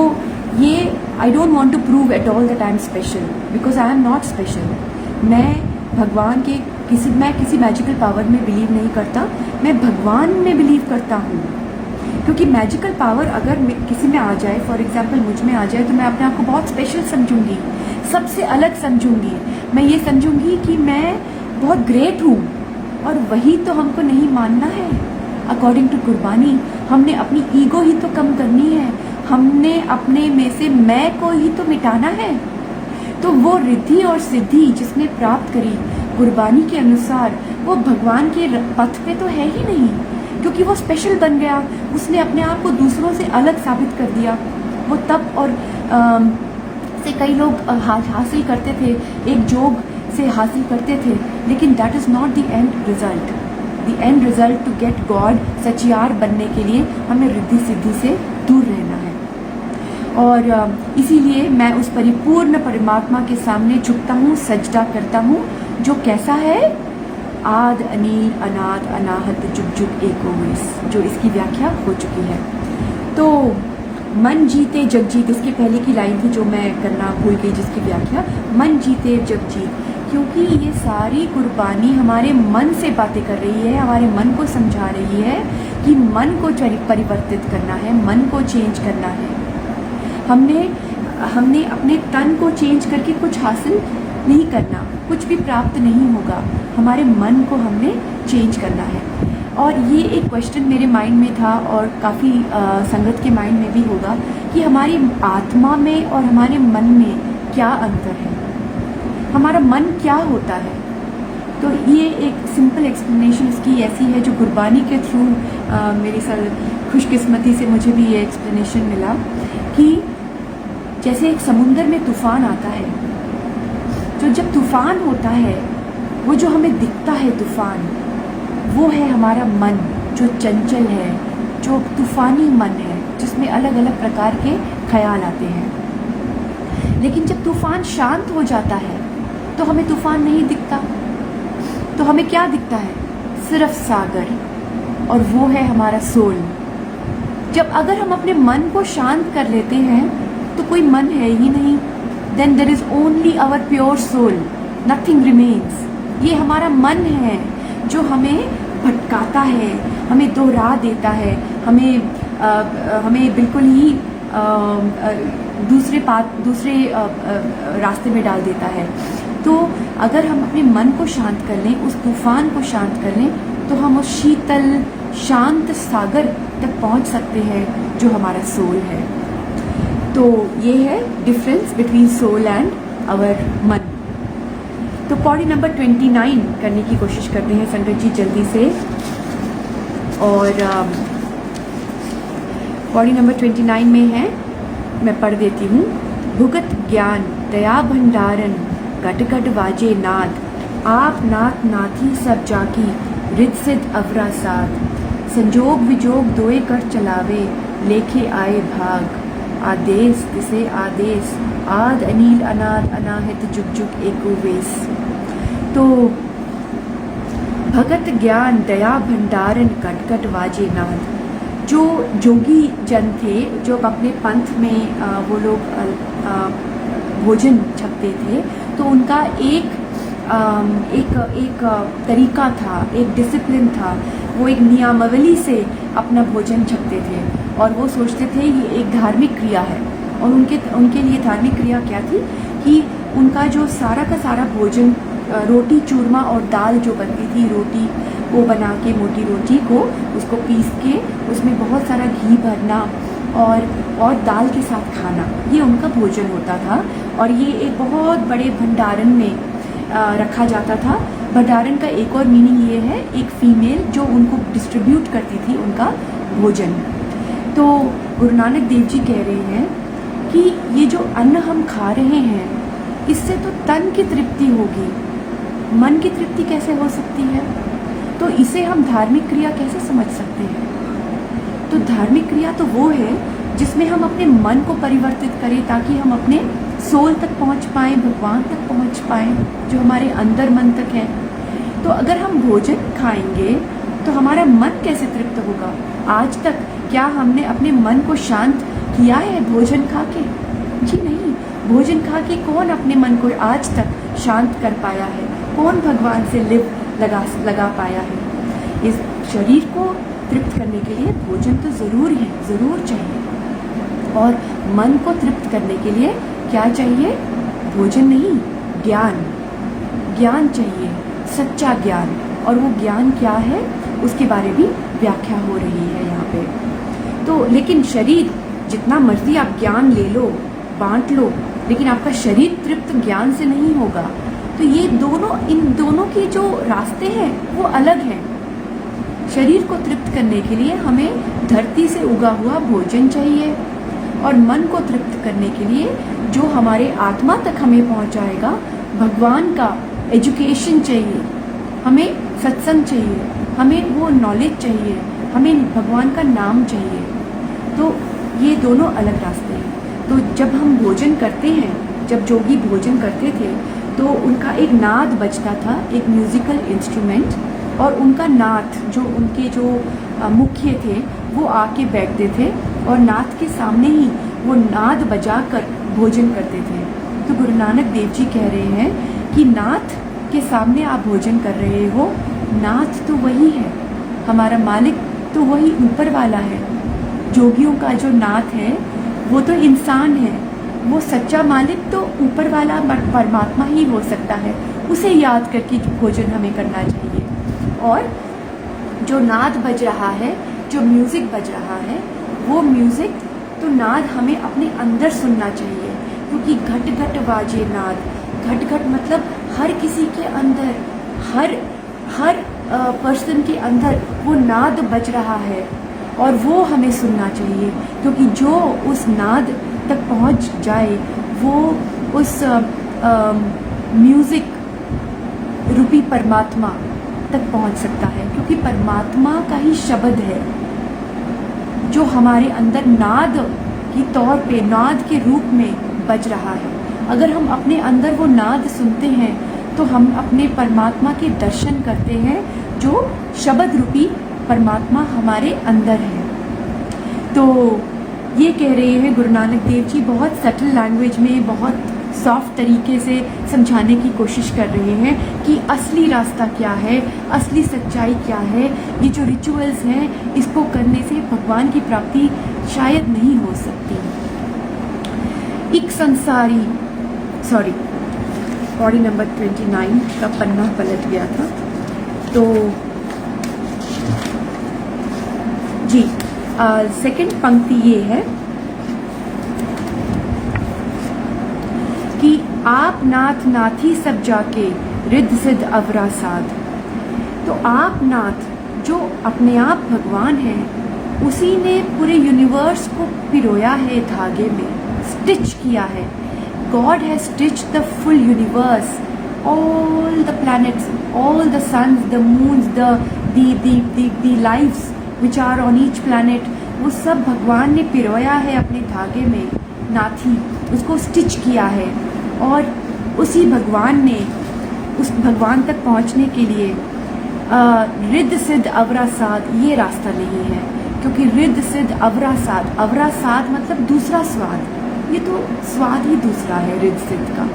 ये I don't want to prove at all that I am special, because I am not special. मैं भगवान के मैं किसी मैजिकल पावर में believe नहीं करता, मैं भगवान में बिलीव करता हूँ। क्योंकि मैजिकल पावर अगर किसी में आ जाए, फॉर एग्जांपल मुझ में आ जाए, तो मैं अपने आप को बहुत स्पेशल समझूंगी, सबसे अलग समझूंगी। मैं ये समझूंगी कि मैं बहुत ग्रेट हूँ, और वही तो हमको नहीं मानना है। अकॉर्डिंग टू कुर्बानी हमने अपनी ईगो ही तो कम करनी है, हमने अपने में से मैं को ही तो मिटाना है। तो वो रिद्धि और सिद्धि जिसने प्राप्त करी कुर्बानी के अनुसार, वो भगवान के पथ पे तो है ही नहीं, क्योंकि वो स्पेशल बन गया, उसने अपने आप को दूसरों से अलग साबित कर दिया। वो तप और से कई लोग हासिल करते थे, एक जोग से हासिल करते थे, लेकिन that is not the end result. The end result to get God, सचियार बनने के लिए हमें रिद्धि सिद्धि से दूर रहना है। और इसीलिए मैं उस परिपूर्ण परमात्मा के सामने झुकता हूँ, सजदा करता हूँ, जो कैसा है, आद अनील अनाद अनाहत जुग जुग एको विस, जो इसकी व्याख्या हो चुकी है। तो मन जीते जग जीत, इसके पहले की लाइन थी जो मैं करना भूल गई, जिसकी व्याख्या मन जीते जग जीत, क्योंकि ये सारी कुर्बानी हमारे मन से बातें कर रही है, हमारे मन को समझा रही है कि मन को परिवर्तित करना है, मन को चेंज करना है। हमने हमने अपने तन को चेंज करके कुछ हासिल नहीं करना, कुछ भी प्राप्त नहीं होगा। हमारे मन को हमने चेंज करना है। और ये एक क्वेश्चन मेरे माइंड में था और काफ़ी संगत के माइंड में भी होगा कि हमारी आत्मा में और हमारे मन में क्या अंतर है, हमारा मन क्या होता है। तो ये एक सिंपल एक्सप्लेनेशन इसकी ऐसी है जो गुरबानी के थ्रू मेरे साथ खुशकिस्मती से मुझे भी ये एक्सप्लेनेशन मिला कि जैसे एक समुंदर में तूफ़ान आता है, तो जब तूफ़ान होता है वो जो हमें दिखता है तूफ़ान, वो है हमारा मन जो चंचल है, जो तूफ़ानी मन है, जिसमें अलग अलग प्रकार के ख्याल आते हैं। लेकिन जब तूफ़ान शांत हो जाता है तो हमें तूफ़ान नहीं दिखता, तो हमें क्या दिखता है? सिर्फ सागर, और वो है हमारा सोल। जब अगर हम अपने मन को शांत कर लेते हैं तो कोई मन है ही नहीं, then there is only our pure soul, nothing remains. ये हमारा मन है जो हमें भटकाता है, हमें दोहरा देता है, हमें बिल्कुल ही दूसरे रास्ते में डाल देता है। तो अगर हम अपने मन को शांत कर लें, उस तूफान को शांत कर लें, तो हम उस शीतल शांत सागर तक पहुंच सकते हैं जो हमारा सोल है। तो ये है difference between soul and our मन। तो पौड़ी नंबर 29 करने की कोशिश करते हैं संगत जी जल्दी से। और पौड़ी नंबर 29 में है, मैं पढ़ देती हूँ। भुगत ज्ञान दया भंडारन गट गट वाजे नाद, आप नाथ नाथी सब जाकी रिद सिद्ध अवरा साध, संजोग विजोग दोए कर चलावे लेखे आए भाग, आदेश तिसे आदेश आद अनील अनाद अनाहित जुग जुग एको वेस। तो भगत ज्ञान दया भंडारन कट कट वाजे नाद, जो जोगी जन थे, जो अपने पंथ में वो लोग भोजन छकते थे, तो उनका एक तरीका था, एक डिसिप्लिन था, वो एक नियमावली से अपना भोजन छकते थे और वो सोचते थे ये एक धार्मिक क्रिया है। और उनके लिए धार्मिक क्रिया क्या थी कि उनका जो सारा का सारा भोजन, रोटी चूरमा और दाल जो बनती थी, रोटी को बना के, मोटी रोटी को उसको पीस के उसमें बहुत सारा घी भरना और दाल के साथ खाना, ये उनका भोजन होता था। और ये एक बहुत बड़े भंडारण में रखा जाता था। भंडारण का एक और मीनिंग ये है, एक फीमेल जो उनको डिस्ट्रीब्यूट करती थी उनका भोजन। तो गुरु नानक देव जी कह रहे हैं कि ये जो अन्न हम खा रहे हैं, इससे तो तन की तृप्ति होगी, मन की तृप्ति कैसे हो सकती है? तो इसे हम धार्मिक क्रिया कैसे समझ सकते हैं? तो धार्मिक क्रिया तो वो है जिसमें हम अपने मन को परिवर्तित करें ताकि हम अपने सोल तक पहुंच पाएं, भगवान तक पहुंच पाएं, जो हमारे अंदर मन तक है। तो अगर हम भोजन खाएंगे तो हमारा मन कैसे तृप्त होगा? आज तक क्या हमने अपने मन को शांत किया है भोजन खा के? जी नहीं। भोजन खा के कौन अपने मन को आज तक शांत कर पाया है? कौन भगवान से लिव लगा पाया है? इस शरीर को तृप्त करने के लिए भोजन तो ज़रूर है, ज़रूर चाहिए। और मन को तृप्त करने के लिए क्या चाहिए? भोजन नहीं, ज्ञान। ज्ञान चाहिए, सच्चा ज्ञान। और वो ज्ञान क्या है उसके बारे में व्याख्या हो रही है यहाँ पे। तो लेकिन शरीर, जितना मर्जी आप ज्ञान ले लो, बांट लो, लेकिन आपका शरीर तृप्त ज्ञान से नहीं होगा। तो ये दोनों, इन दोनों के जो रास्ते हैं वो अलग हैं। शरीर को तृप्त करने के लिए हमें धरती से उगा हुआ भोजन चाहिए, और मन को तृप्त करने के लिए जो हमारे आत्मा तक हमें पहुंचाएगा, भगवान का एजुकेशन चाहिए, हमें सत्संग चाहिए, हमें वो नॉलेज चाहिए, हमें भगवान का नाम चाहिए। तो ये दोनों अलग रास्ते हैं। तो जब हम भोजन करते हैं, जब जोगी भोजन करते थे तो उनका एक नाद बजता था, एक म्यूज़िकल इंस्ट्रूमेंट, और उनका नाथ, जो उनके जो मुख्य थे, वो आके बैठते थे और नाथ के सामने ही वो नाद बजाकर भोजन करते थे। तो गुरु नानक देव जी कह रहे हैं कि नाथ के सामने आप भोजन कर रहे हो, नाथ तो वही है, हमारा मालिक तो वही ऊपर वाला है। जोगियों का जो नाथ है वो तो इंसान है, वो सच्चा मालिक तो ऊपर वाला परमात्मा ही हो सकता है, उसे याद करके भोजन हमें करना चाहिए। और जो नाद बज रहा है, जो म्यूज़िक बज रहा है, वो म्यूज़िक तो नाद हमें अपने अंदर सुनना चाहिए, क्योंकि घट घट बाजे नाद। घट घट मतलब हर किसी के अंदर, हर पर्सन के अंदर वो नाद बज रहा है और वो हमें सुनना चाहिए, क्योंकि जो उस नाद तक पहुंच जाए वो उस म्यूज़िक रूपी परमात्मा तक पहुंच सकता है, क्योंकि परमात्मा का ही शब्द है जो हमारे अंदर नाद की तौर पे, नाद के रूप में बज रहा है। अगर हम अपने अंदर वो नाद सुनते हैं तो हम अपने परमात्मा के दर्शन करते हैं, जो शब्द रूपी परमात्मा हमारे अंदर है। तो ये कह रहे हैं गुरु नानक देव जी, बहुत सटल लैंग्वेज में, बहुत सॉफ्ट तरीके से समझाने की कोशिश कर रहे हैं कि असली रास्ता क्या है, असली सच्चाई क्या है। ये जो रिचुअल्स हैं, इसको करने से भगवान की प्राप्ति शायद नहीं हो सकती। एक संसारी, सॉरी, पौड़ी नंबर 29 का पन्ना पलट गया था। तो जी, सेकंड पंक्ति ये है कि आप नाथ नाथी सब जाके रिद्ध सिद्ध अवरा साध। तो आप नाथ जो अपने आप भगवान हैं, उसी ने पूरे यूनिवर्स को पिरोया है धागे में, स्टिच किया है। God has stitch the full universe, all the planets, all the suns, the moons, the lives which are on each planet, वो सब भगवान ने पिरोया है अपने धागे में, नाथी, उसको स्टिच किया है। और उसी भगवान ने, उस भगवान तक पहुंचने के लिए रिद्ध सिद्ध अवरा साध, ये रास्ता नहीं है, क्योंकि रिद्ध सिद्ध अवरा साध मतलब दूसरा स्वाद। ये तो स्वाद ही दूसरा है रिद्ध सिद्ध का।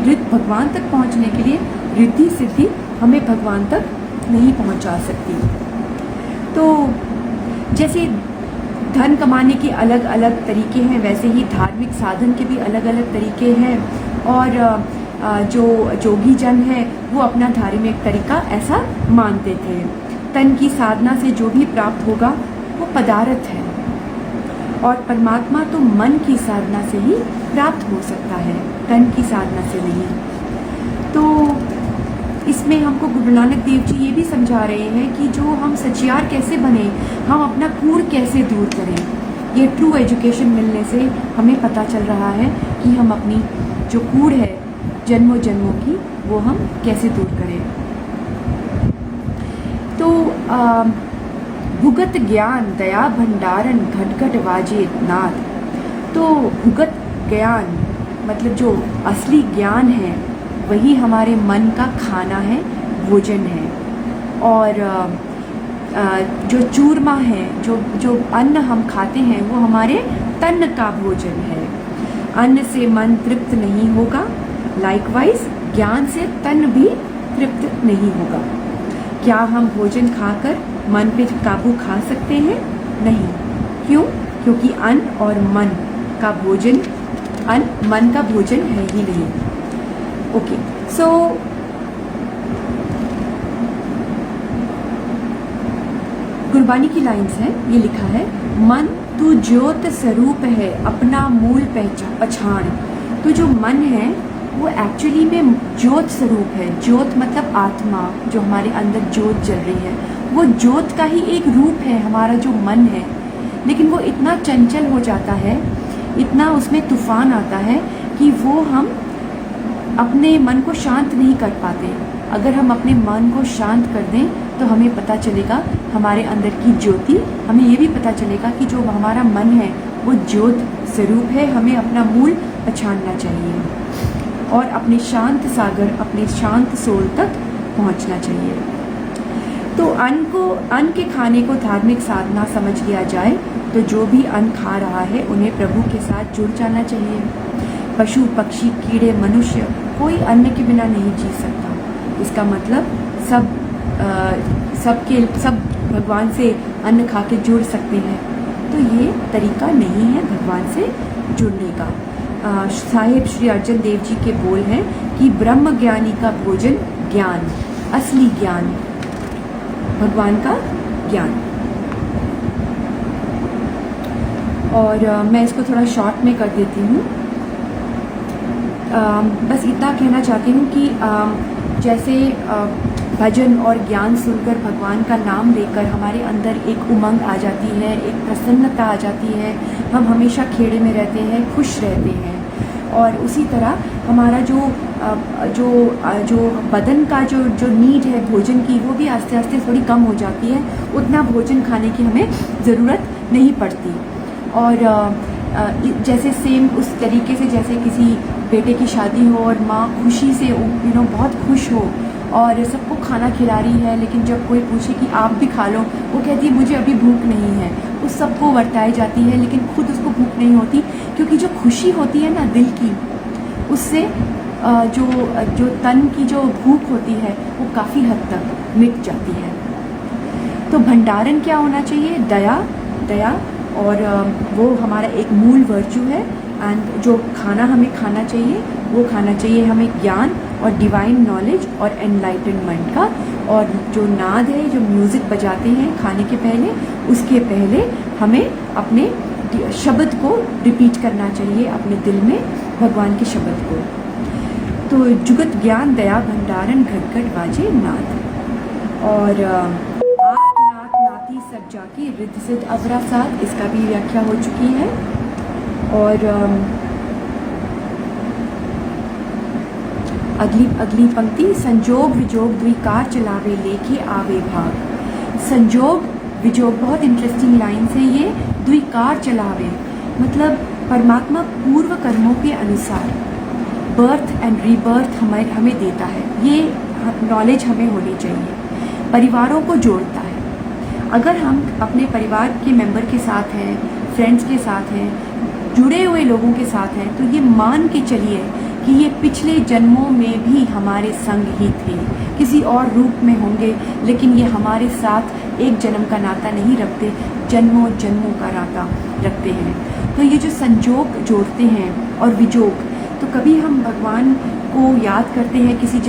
रिद्ध भगवान तक पहुंचने के लिए रिद्धि सिद्धि हमें भगवान तक नहीं पहुंचा सकती। तो जैसे धन कमाने के अलग अलग तरीके हैं, वैसे ही धार्मिक साधन के भी अलग अलग तरीके हैं। और जो जोगी जन है वो अपना धार्मिक तरीका ऐसा मानते थे। तन की साधना से जो भी प्राप्त होगा वो पदार्थ है, और परमात्मा तो मन की साधना से ही प्राप्त हो सकता है, तन की साधना से नहीं। तो इसमें हमको गुरु नानक देव जी ये भी समझा रहे हैं कि जो हम सचियार कैसे बने, हम अपना कूड़ कैसे दूर करें। ये ट्रू एजुकेशन मिलने से हमें पता चल रहा है कि हम अपनी जो कूड़ है जन्मों जन्मों की, वो हम कैसे दूर करें। तो भुगत ज्ञान दया भंडारन घट घट वाजे नाद। तो भुगत ज्ञान मतलब जो असली ज्ञान है, वही हमारे मन का खाना है, भोजन है। और जो चूरमा है, जो अन्न हम खाते हैं, वो हमारे तन का भोजन है। अन्न से मन तृप्त नहीं होगा, लाइकवाइज ज्ञान से तन भी तृप्त नहीं होगा। क्या हम भोजन खाकर मन पे काबू खा सकते हैं? नहीं। क्यों? क्योंकि अन्न और मन का भोजन, अन्न मन का भोजन है ही नहीं। ओके, सो गुरबानी की लाइन्स हैं, ये लिखा है, मन तू ज्योत स्वरूप है अपना मूल पहचान। तो जो मन है वो एक्चुअली में ज्योत स्वरूप है। ज्योत मतलब आत्मा, जो हमारे अंदर ज्योत जल रही है, वो ज्योत का ही एक रूप है हमारा जो मन है। लेकिन वो इतना चंचल हो जाता है, इतना उसमें तूफान आता है कि वो हम अपने मन को शांत नहीं कर पाते। अगर हम अपने मन को शांत कर दें तो हमें पता चलेगा हमारे अंदर की ज्योति, हमें ये भी पता चलेगा कि जो हमारा मन है वो ज्योत स्वरूप है। हमें अपना मूल पहचानना चाहिए और अपने शांत सागर, अपने शांत सोल तक पहुंचना चाहिए। तो अन्न के खाने को धार्मिक साधना समझ लिया जाए तो जो भी अन्न खा रहा है उन्हें प्रभु के साथ जुड़ जाना चाहिए। पशु पक्षी कीड़े मनुष्य कोई अन्न के बिना नहीं जी सकता। इसका मतलब सब भगवान से अन्न खा के जुड़ सकते हैं। तो ये तरीका नहीं है भगवान से जुड़ने का। साहिब श्री अर्जन देव जी के बोल हैं कि ब्रह्म ज्ञानी का भोजन ज्ञान, असली ज्ञान, भगवान का ज्ञान। और मैं इसको थोड़ा शॉर्ट में कर देती हूँ। बस इतना कहना चाहती हूँ कि जैसे भजन और ज्ञान सुनकर भगवान का नाम लेकर हमारे अंदर एक उमंग आ जाती है, एक प्रसन्नता आ जाती है, हम हमेशा खेड़े में रहते हैं, खुश रहते हैं। और उसी तरह हमारा जो बदन का जो नीड है भोजन की, वो भी आस्ते आस्ते थोड़ी कम हो जाती है। उतना भोजन खाने की हमें ज़रूरत नहीं पड़ती। और जैसे सेम उस तरीके से जैसे किसी बेटे की शादी हो और माँ खुशी से बहुत खुश हो और सबको खाना खिला रही है, लेकिन जब कोई पूछे कि आप भी खा लो, वो कहती है मुझे अभी भूख नहीं है। उस सबको वर्ताई जाती है, लेकिन खुद उसको भूख नहीं होती, क्योंकि जो खुशी होती है ना दिल की, उससे जो तन की जो भूख होती है वो काफ़ी हद तक मिट जाती है। तो भंडारण क्या होना चाहिए? दया और वो हमारा एक मूल वर्चू है। एंड जो खाना हमें खाना चाहिए वो खाना चाहिए हमें ज्ञान और डिवाइन नॉलेज और एनलाइटनमेंट का। और जो नाद है, जो म्यूज़िक बजाते हैं खाने के पहले, उसके पहले हमें अपने शब्द को रिपीट करना चाहिए अपने दिल में, भगवान के शब्द को। तो जुगत ज्ञान दया भंडारण घट घट बाजे नाद। और आप नाथ नाती सब जाकी रिद्ध सिद्ध अवरा साथ, इसका भी व्याख्या हो चुकी है। और अगली पंक्ति, संजोग विजोग द्विकार चलावे लेके आवे भाग। संजोग विजोग बहुत इंटरेस्टिंग लाइन है ये। द्विकार चलावे मतलब परमात्मा पूर्व कर्मों के अनुसार बर्थ एंड रीबर्थ हमें देता है। ये नॉलेज हमें होनी चाहिए। परिवारों को जोड़ता है। अगर हम अपने परिवार के मेंबर के साथ हैं, फ्रेंड्स के साथ हैं, जुड़े हुए लोगों के साथ हैं, तो ये मान के चलिए कि ये पिछले जन्मों में भी हमारे संग ही थे, किसी और रूप में होंगे, लेकिन ये हमारे साथ एक जन्म का नाता नहीं रखते, जन्मों जन्मों का नाता रखते हैं। तो ये जो संजोग जोड़ते हैं और विजोग, तो कभी हम भगवान को याद करते हैं किसी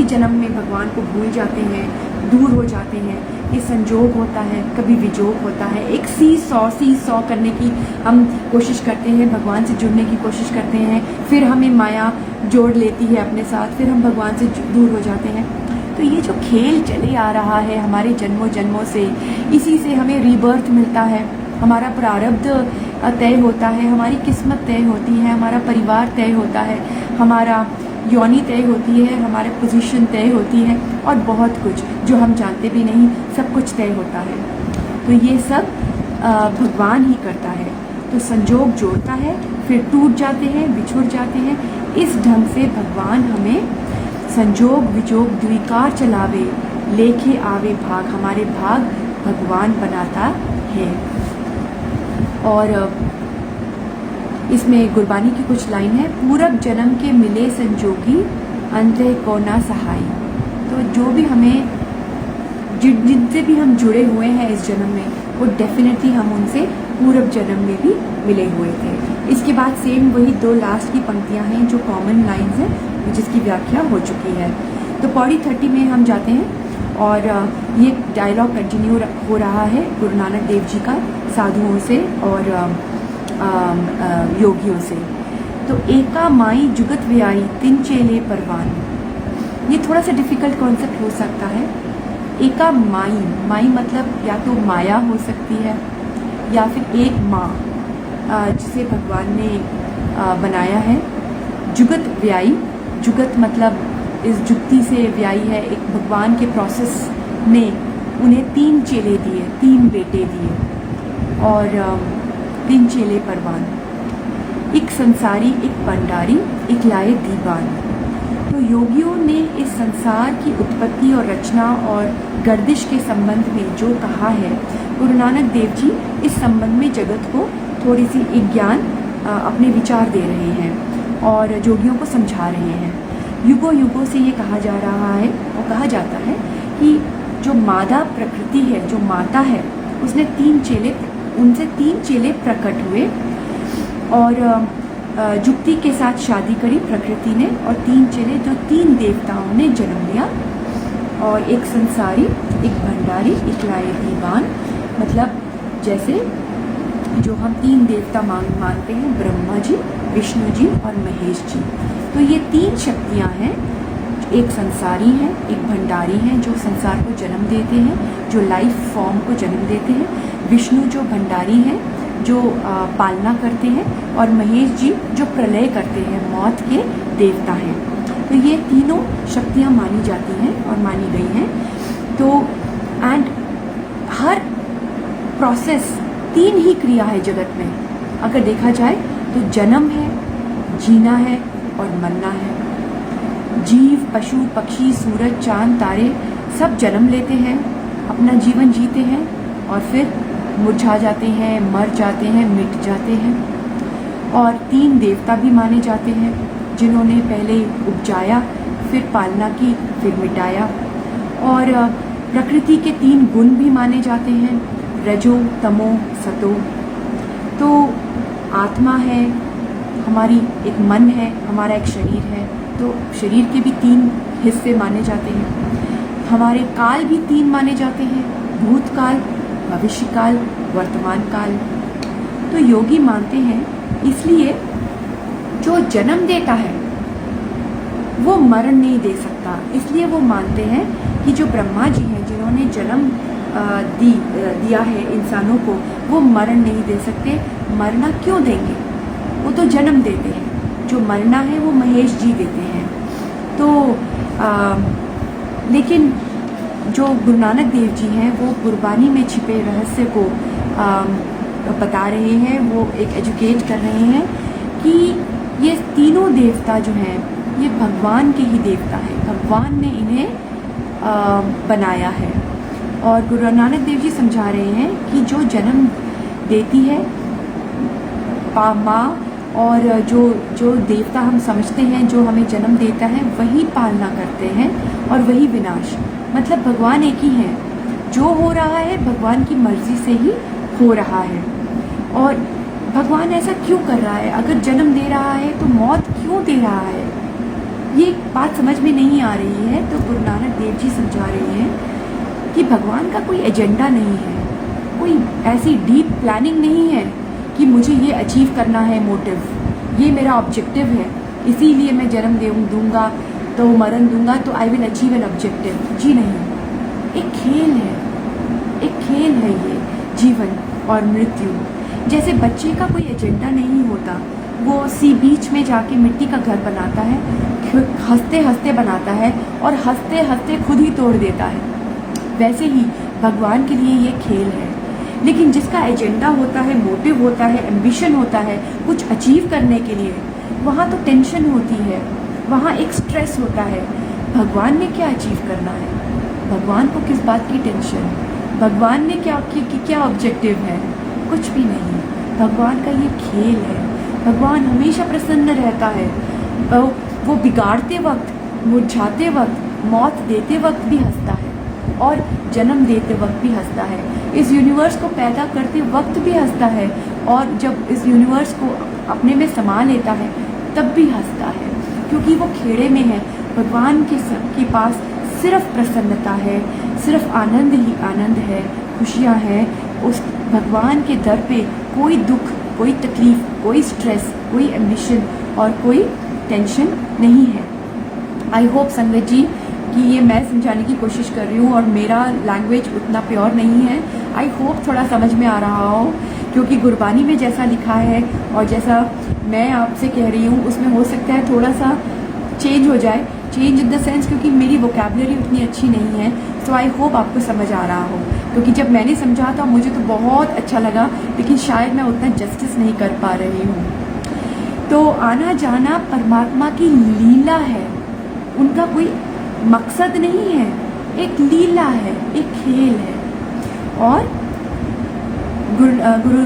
जन्म में भगवान को भूल जाते हैं, दूर हो जाते हैं। ये संजोग होता है, कभी विजोग होता है। एक सी सौ करने की हम कोशिश करते हैं, भगवान से जुड़ने की कोशिश करते हैं, फिर हमें माया जोड़ लेती है अपने साथ, फिर हम भगवान से दूर हो जाते हैं। तो ये जो खेल चले आ रहा है हमारे जन्मों जन्मों से, इसी से हमें रीबर्थ मिलता है, हमारा प्रारब्ध तय होता है, हमारी किस्मत तय होती है, हमारा परिवार तय होता है, हमारा योनि तय होती है, हमारे पोजीशन तय होती है, और बहुत कुछ जो हम जानते भी नहीं, सब कुछ तय होता है। तो ये सब भगवान ही करता है। तो संजोग जोड़ता है, फिर टूट जाते हैं, बिछुड़ जाते हैं। इस ढंग से भगवान हमें संजोग विजोग द्विकार चलावे लेके आवे भाग, हमारे भाग भगवान बनाता है। और इसमें गुरबानी की कुछ लाइन है, पूरब जन्म के मिले संजोगी अंतः को ना सहाय। तो जो भी हमें जिनसे भी हम जुड़े हुए हैं इस जन्म में, वो डेफिनेटली हम उनसे पूरब जन्म में भी मिले हुए थे। इसके बाद सेम वही दो लास्ट की पंक्तियां हैं जो कॉमन लाइंस हैं, जिसकी व्याख्या हो चुकी है। तो पौड़ी 30 में हम जाते हैं और ये डायलॉग कंटिन्यू हो रहा है गुरु नानक देव जी का साधुओं से और योगियों से। तो एका माई जुगत व्याई तिन चेले परवान, ये थोड़ा सा डिफ़िकल्ट कॉन्सेप्ट हो सकता है। एका माई मतलब या तो माया हो सकती है या फिर एक माँ जिसे भगवान ने बनाया है। जुगत व्याई, जुगत मतलब इस जुक्ति से व्याई है, एक भगवान के प्रोसेस ने उन्हें 3 चेले दिए, 3 बेटे दिए और 3 चेले परवान, एक संसारी, एक भंडारी, एक लाए दीवान। तो योगियों ने इस संसार की उत्पत्ति और रचना और गर्दिश के संबंध में जो कहा है, गुरु नानक देव जी इस संबंध में जगत को थोड़ी सी एक ज्ञान अपने विचार दे रहे हैं और योगियों को समझा रहे हैं। युगों युगों से ये कहा जा रहा है और कहा जाता है कि जो मादा प्रकृति है, जो माता है, उसने 3 चेले, उनसे 3 चेले प्रकट हुए और जुक्ति के साथ शादी करी प्रकृति ने, और 3 चेले जो 3 देवताओं ने जन्म लिया, और एक संसारी, एक भंडारी, एक लायकीवान। मतलब जैसे जो हम 3 देवता मानते हैं, ब्रह्मा जी, विष्णु जी और महेश जी। तो ये 3 शक्तियाँ हैं, एक संसारी है, एक भंडारी है जो संसार को जन्म देते हैं, जो लाइफ फॉर्म को जन्म देते हैं, विष्णु जो भंडारी हैं जो पालना करते हैं, और महेश जी जो प्रलय करते हैं, मौत के देवता हैं। तो ये तीनों शक्तियाँ मानी जाती हैं और मानी गई हैं। तो एंड हर प्रोसेस 3 ही क्रिया है जगत में। अगर देखा जाए तो जन्म है, जीना है और मरना है। जीव, पशु, पक्षी, सूरज, चांद, तारे सब जन्म लेते हैं, अपना जीवन जीते हैं और फिर मुरझा जाते हैं, मर जाते हैं, मिट जाते हैं। और 3 देवता भी माने जाते हैं जिन्होंने पहले उपजाया, फिर पालना की, फिर मिटाया। और प्रकृति के 3 गुण भी माने जाते हैं, रजो, तमो, सतो। तो आत्मा है हमारी, एक मन है, हमारा एक शरीर है। तो शरीर के भी 3 हिस्से माने जाते हैं। हमारे काल भी 3 माने जाते हैं, भूतकाल, भविष्यकाल, वर्तमान काल। तो योगी मानते हैं इसलिए जो जन्म देता है वो मरण नहीं दे सकता। इसलिए वो मानते हैं कि जो ब्रह्मा जी हैं जिन्होंने जन्म दिया है इंसानों को, वो मरण नहीं दे सकते। मरना क्यों देंगे, वो तो जन्म देते हैं। जो मरना है वो महेश जी देते हैं। तो लेकिन जो गुरु नानक देव जी हैं वो गुरबानी में छिपे रहस्य को बता रहे हैं, वो एक एजुकेट कर रहे हैं कि ये तीनों देवता जो हैं ये भगवान के ही देवता हैं, भगवान ने इन्हें बनाया है। और गुरु नानक देव जी समझा रहे हैं कि जो जन्म देती है माँ, और जो देवता हम समझते हैं जो हमें जन्म देता है वही पालना करते हैं और वही विनाश। मतलब भगवान एक ही है, जो हो रहा है भगवान की मर्जी से ही हो रहा है। और भगवान ऐसा क्यों कर रहा है, अगर जन्म दे रहा है तो मौत क्यों दे रहा है, ये बात समझ में नहीं आ रही है। तो गुरु नानक देव जी समझा रहे हैं कि भगवान का कोई एजेंडा नहीं है, कोई ऐसी डीप प्लानिंग नहीं है कि मुझे ये अचीव करना है, मोटिव, ये मेरा ऑब्जेक्टिव है, इसीलिए मैं जन्म दूंगा तो मरण दूंगा तो I will achieve an objective. जी नहीं, एक खेल है, एक खेल है ये जीवन और मृत्यु। जैसे बच्चे का कोई एजेंडा नहीं होता, वो सी बीच में जाके मिट्टी का घर बनाता है, हंसते हंसते बनाता है और हंसते हंसते खुद ही तोड़ देता है। वैसे ही भगवान के लिए ये खेल है। लेकिन जिसका एजेंडा होता है, मोटिव होता है, एम्बिशन होता है कुछ अचीव करने के लिए, वहाँ तो टेंशन होती है, वहाँ एक स्ट्रेस होता है। भगवान ने क्या अचीव करना है, भगवान को किस बात की टेंशन, भगवान ने क्या ऑब्जेक्टिव है, कुछ भी नहीं। भगवान का ये खेल है। भगवान हमेशा प्रसन्न रहता है। वो बिगाड़ते वक्त, मुरझाते वक्त, मौत देते वक्त भी हंसता है और जन्म देते वक्त भी हंसता है। इस यूनिवर्स को पैदा करते वक्त भी हंसता है और जब इस यूनिवर्स को अपने में समा लेता है तब भी हंसता है, क्योंकि वो खेड़े में है। भगवान के पास सिर्फ प्रसन्नता है, सिर्फ आनंद ही आनंद है, खुशियाँ हैं। उस भगवान के दर पे कोई दुख, कोई तकलीफ, कोई स्ट्रेस, कोई एम्बिशन और कोई टेंशन नहीं है। आई होप संगत जी कि ये मैं समझाने की कोशिश कर रही हूँ और मेरा लैंग्वेज उतना प्योर नहीं है। आई होप थोड़ा समझ में आ रहा हो, क्योंकि गुरबानी में जैसा लिखा है और जैसा मैं आपसे कह रही हूँ उसमें हो सकता है थोड़ा सा चेंज हो जाए, चेंज इन द सेंस क्योंकि मेरी वोकैबुलरी उतनी अच्छी नहीं है। सो आई होप आपको समझ आ रहा हो, क्योंकि जब मैंने समझा था मुझे तो बहुत अच्छा लगा, लेकिन शायद मैं उतना जस्टिस नहीं कर पा रही हूँ। तो आना जाना परमात्मा की लीला है, उनका कोई मकसद नहीं है, एक लीला है, एक खेल है। और गुरु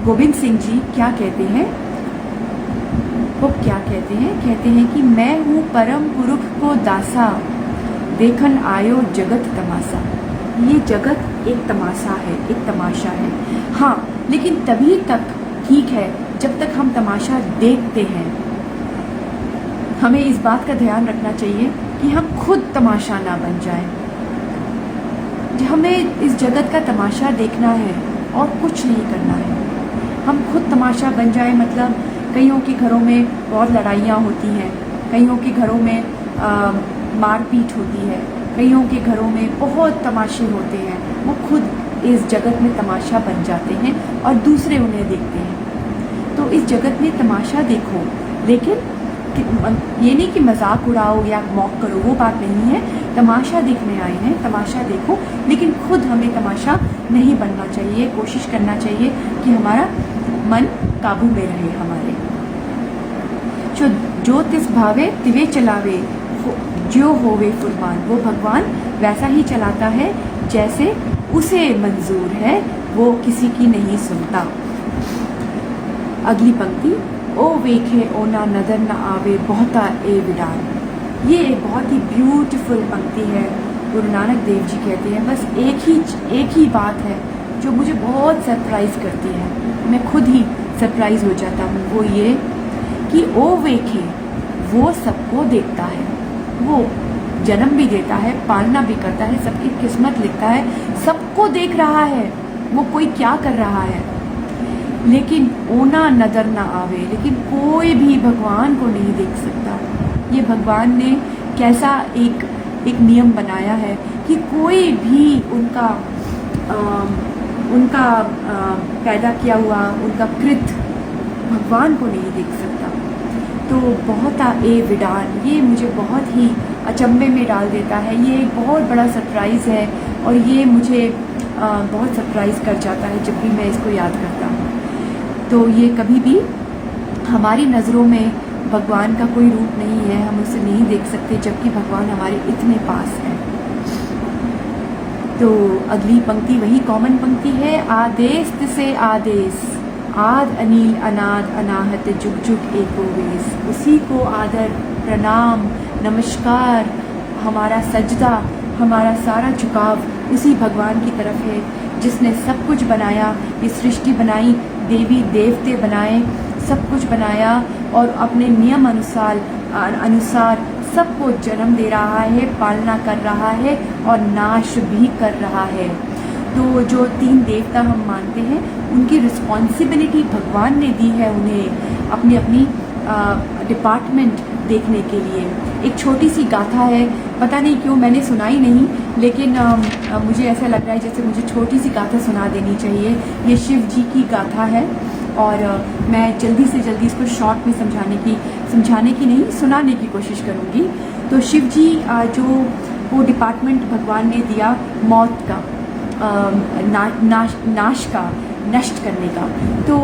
गोविंद सिंह जी क्या कहते हैं, वो क्या कहते हैं, कहते हैं कि मैं हूँ परम पुरुष को दासा, देखन आयो जगत तमाशा। ये जगत एक तमाशा है, एक तमाशा है। हाँ, लेकिन तभी तक ठीक है, जब तक हम तमाशा देखते हैं हमें इस बात का ध्यान रखना चाहिए कि हम खुद तमाशा ना बन जाएं। हमें इस जगत का तमाशा देखना है और कुछ नहीं करना है। हम खुद तमाशा बन जाए मतलब कईयों के घरों में बहुत लड़ाइयाँ होती हैं, कईयों के घरों में मारपीट होती है, कईयों के घरों में बहुत तमाशे होते हैं। वो खुद इस जगत में तमाशा बन जाते हैं और दूसरे उन्हें देखते हैं। तो इस जगत में तमाशा देखो, लेकिन ये नहीं कि मजाक उड़ाओ या मॉक करो, वो बात नहीं है। तमाशा देखने आए हैं, तमाशा देखो, लेकिन खुद हमें तमाशा नहीं बनना चाहिए। कोशिश करना चाहिए कि हमारा मन काबू में रहे हमारे। जो तिस भावे तिवे चलावे, जो होवे फुरमान, वो भगवान वैसा ही चलाता है जैसे उसे मंजूर है, वो किसी की नहीं सुनता। अगली पंक्ति, ओ वेखे ओ ना नजर न आवे बहुता ए विडान। ये एक बहुत ही ब्यूटीफुल पंक्ति है। गुरु नानक देव जी कहते हैं बस एक ही बात है जो मुझे बहुत सरप्राइज करती है, मैं खुद ही सरप्राइज हो जाता हूँ। वो ये कि ओ वेखे, वो सबको देखता है, वो जन्म भी देता है, पालना भी करता है, सबकी किस्मत लिखता है, सबको देख रहा है वो कोई क्या कर रहा है। लेकिन ओना नजर ना आवे, लेकिन कोई भी भगवान को नहीं देख सकता। ये भगवान ने कैसा एक नियम बनाया है कि कोई भी उनका पैदा किया हुआ उनका कृत भगवान को नहीं देख सकता। तो बहुत ए विडान, ये मुझे बहुत ही अचंभे में डाल देता है। ये एक बहुत बड़ा सरप्राइज़ है और ये मुझे बहुत सरप्राइज़ कर जाता है जब भी मैं इसको याद करता हूँ। तो ये कभी भी हमारी नज़रों में भगवान का कोई रूप नहीं है, हम उसे नहीं देख सकते, जबकि भगवान हमारे इतने पास है। तो अगली पंक्ति वही कॉमन पंक्ति है, आदेश से आदेश, आद अनिल अनाद अनाहत जुग जुग एको वेश। उसी को आदर, प्रणाम, नमस्कार, हमारा सजदा, हमारा सारा झुकाव उसी भगवान की तरफ है जिसने सब कुछ बनाया, ये सृष्टि बनाई, देवी देवते बनाए, सब कुछ बनाया और अपने नियम अनुसार सबको जन्म दे रहा है, पालना कर रहा है और नाश भी कर रहा है। तो जो 3 देवता हम मानते हैं उनकी रिस्पॉन्सिबिलिटी भगवान ने दी है उन्हें अपनी डिपार्टमेंट देखने के लिए। एक छोटी सी गाथा है, पता नहीं क्यों मैंने सुनाई नहीं, लेकिन मुझे ऐसा लग रहा है जैसे मुझे छोटी सी गाथा सुना देनी चाहिए। ये शिव जी की गाथा है और मैं जल्दी से जल्दी इसको शॉर्ट में समझाने की नहीं, सुनाने की कोशिश करूँगी। तो शिव जी जो वो डिपार्टमेंट भगवान ने दिया मौत का, नाश का, नष्ट करने का। तो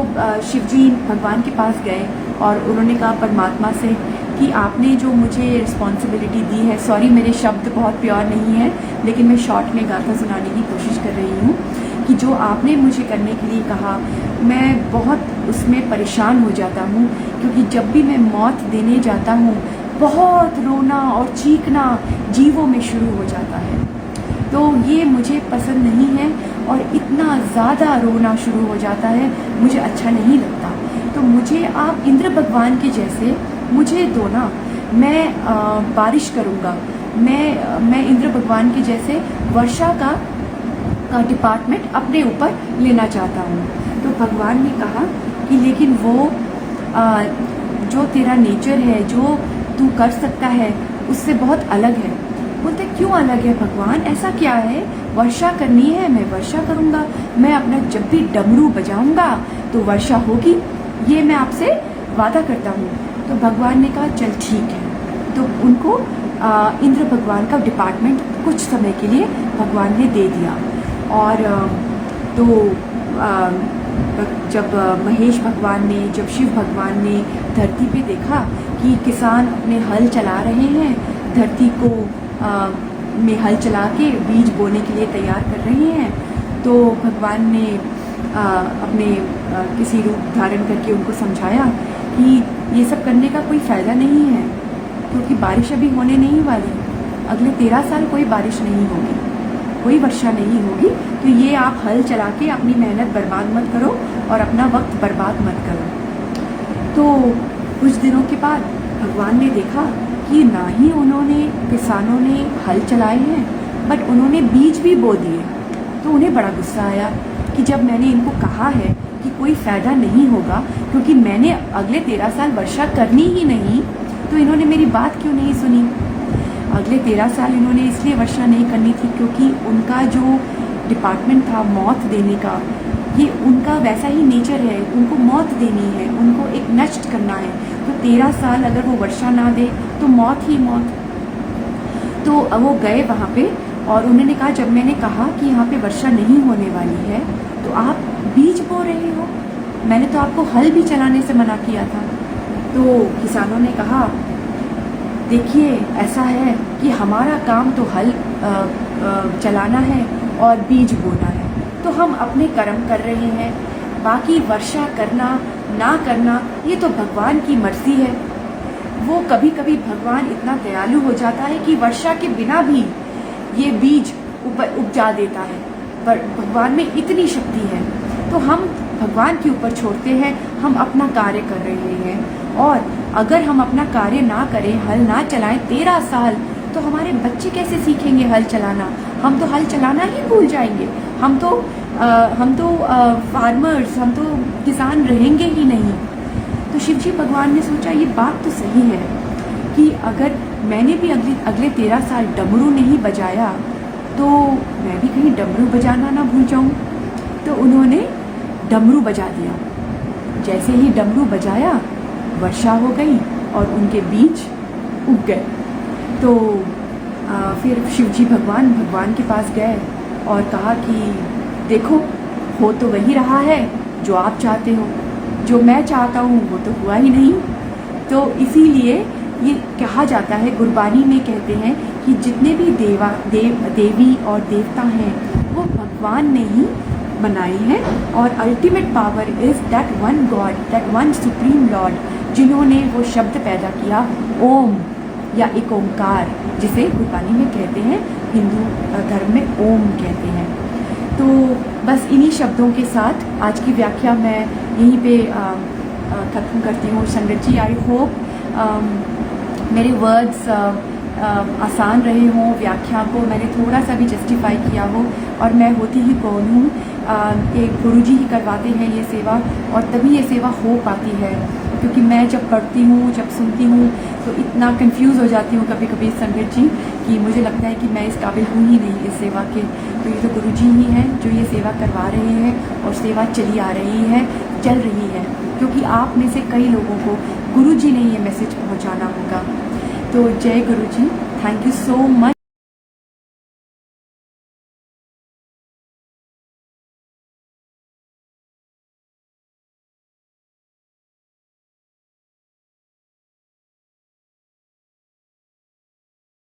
शिव जी भगवान के पास गए और उन्होंने कहा परमात्मा से कि आपने जो मुझे रिस्पॉन्सिबिलिटी दी है, सॉरी मेरे शब्द बहुत प्योर नहीं है लेकिन मैं शॉर्ट में गाथा सुनाने की कोशिश कर रही हूँ, कि जो आपने मुझे करने के लिए कहा मैं बहुत उसमें परेशान हो जाता हूँ, क्योंकि जब भी मैं मौत देने जाता हूँ बहुत रोना और चीखना जीवों में शुरू हो जाता है। तो ये मुझे पसंद नहीं है और इतना ज़्यादा रोना शुरू हो जाता है, मुझे अच्छा नहीं लगता। तो मुझे आप इंद्र भगवान के जैसे मुझे दो ना, मैं बारिश करूँगा, मैं इंद्र भगवान के जैसे वर्षा का डिपार्टमेंट अपने ऊपर लेना चाहता हूँ। तो भगवान ने कहा कि लेकिन वो जो तेरा नेचर है, जो तू कर सकता है उससे बहुत अलग है। बोलते क्यों अलग है भगवान, ऐसा क्या है? वर्षा करनी है, मैं वर्षा करूँगा, मैं अपना जब भी डमरू बजाऊँगा तो वर्षा होगी, ये मैं आपसे वादा करता हूँ। तो भगवान ने कहा चल ठीक है। तो उनको इंद्र भगवान का डिपार्टमेंट कुछ समय के लिए भगवान ने दे दिया। और तो जब महेश भगवान ने, जब शिव भगवान ने धरती पे देखा कि किसान अपने हल चला रहे हैं, धरती को में हल चला के बीज बोने के लिए तैयार कर रहे हैं, तो भगवान ने अपने किसी रूप धारण करके उनको समझाया कि ये सब करने का कोई फ़ायदा नहीं है, क्योंकि बारिश अभी होने नहीं वाली, अगले 13 साल कोई बारिश नहीं होगी। कोई वर्षा नहीं होगी, तो ये आप हल चला के अपनी मेहनत बर्बाद मत करो और अपना वक्त बर्बाद मत करो। तो कुछ दिनों के बाद भगवान ने देखा कि ना ही उन्होंने किसानों ने हल चलाए हैं, बट उन्होंने बीज भी बो दिए। तो उन्हें बड़ा गुस्सा आया कि जब मैंने इनको कहा है कि कोई फ़ायदा नहीं होगा, क्योंकि मैंने अगले 13 साल वर्षा करनी ही नहीं, तो इन्होंने मेरी बात क्यों नहीं सुनी। अगले 13 साल इन्होंने इसलिए वर्षा नहीं करनी थी क्योंकि उनका जो डिपार्टमेंट था मौत देने का, ये उनका वैसा ही नेचर है, उनको मौत देनी है, उनको एक नष्ट करना है। तो 13 साल अगर वो वर्षा ना दे तो मौत ही मौत। तो वो गए वहाँ पे और उन्होंने कहा, जब मैंने कहा कि यहाँ पे वर्षा नहीं होने वाली है तो आप बीज बो रहे हो, मैंने तो आपको हल भी चलाने से मना किया था। तो किसानों ने कहा, देखिए ऐसा है कि हमारा काम तो हल चलाना है और बीज बोना है, तो हम अपने कर्म कर रहे हैं, बाकी वर्षा करना ना करना ये तो भगवान की मर्जी है। वो कभी कभी भगवान इतना दयालु हो जाता है कि वर्षा के बिना भी ये बीज उपजा देता है, पर भगवान में इतनी शक्ति है। तो हम भगवान के ऊपर छोड़ते हैं, हम अपना कार्य कर रहे हैं। और अगर हम अपना कार्य ना करें, हल ना चलाएं 13 साल, तो हमारे बच्चे कैसे सीखेंगे हल चलाना। हम तो हल चलाना ही भूल जाएंगे, हम तो फार्मर्स, हम तो किसान रहेंगे ही नहीं। तो शिवजी भगवान ने सोचा ये बात तो सही है कि अगर मैंने भी अगले 13 साल डमरू नहीं बजाया तो मैं भी कहीं डमरू बजाना ना भूल जाऊं। तो उन्होंने डमरू बजा दिया। जैसे ही डमरू बजाया वर्षा हो गई और उनके बीज उग गए। तो फिर शिवजी भगवान के पास गए और कहा कि देखो, हो तो वही रहा है जो आप चाहते हो, जो मैं चाहता हूँ वो तो हुआ ही नहीं। तो इसीलिए ये कहा जाता है, गुरबानी में कहते हैं कि जितने भी देवी और देवता हैं वो भगवान ने ही बनाए हैं, और ultimate power is that one God, that one supreme Lord, जिन्होंने वो शब्द पैदा किया ओम या एक ओंकार, जिसे गुरबानी में कहते हैं, हिंदू धर्म में ओम कहते हैं। तो बस इन्हीं शब्दों के साथ आज की व्याख्या मैं यहीं पे ख़त्म करती हूँ। संगत जी, आई होप मेरे वर्ड्स आसान रहे हों, व्याख्या को मैंने थोड़ा सा भी जस्टिफाई किया हो, और मैं होती ही कौन हूँ, एक गुरुजी ही करवाते हैं ये सेवा, और तभी ये सेवा हो पाती है। क्योंकि मैं जब पढ़ती हूँ, जब सुनती हूँ, तो इतना कंफ्यूज हो जाती हूँ कभी कभी संगत जी, कि मुझे लगता है कि मैं इस काबिल हूँ ही नहीं इस सेवा के। तो ये तो गुरुजी ही हैं जो ये सेवा करवा रहे हैं, और सेवा चली आ रही है, चल रही है, क्योंकि आप में से कई लोगों को गुरुजी ने ये मैसेज पहुँचाना होगा। तो जय गुरुजी, थैंक यू सो मच।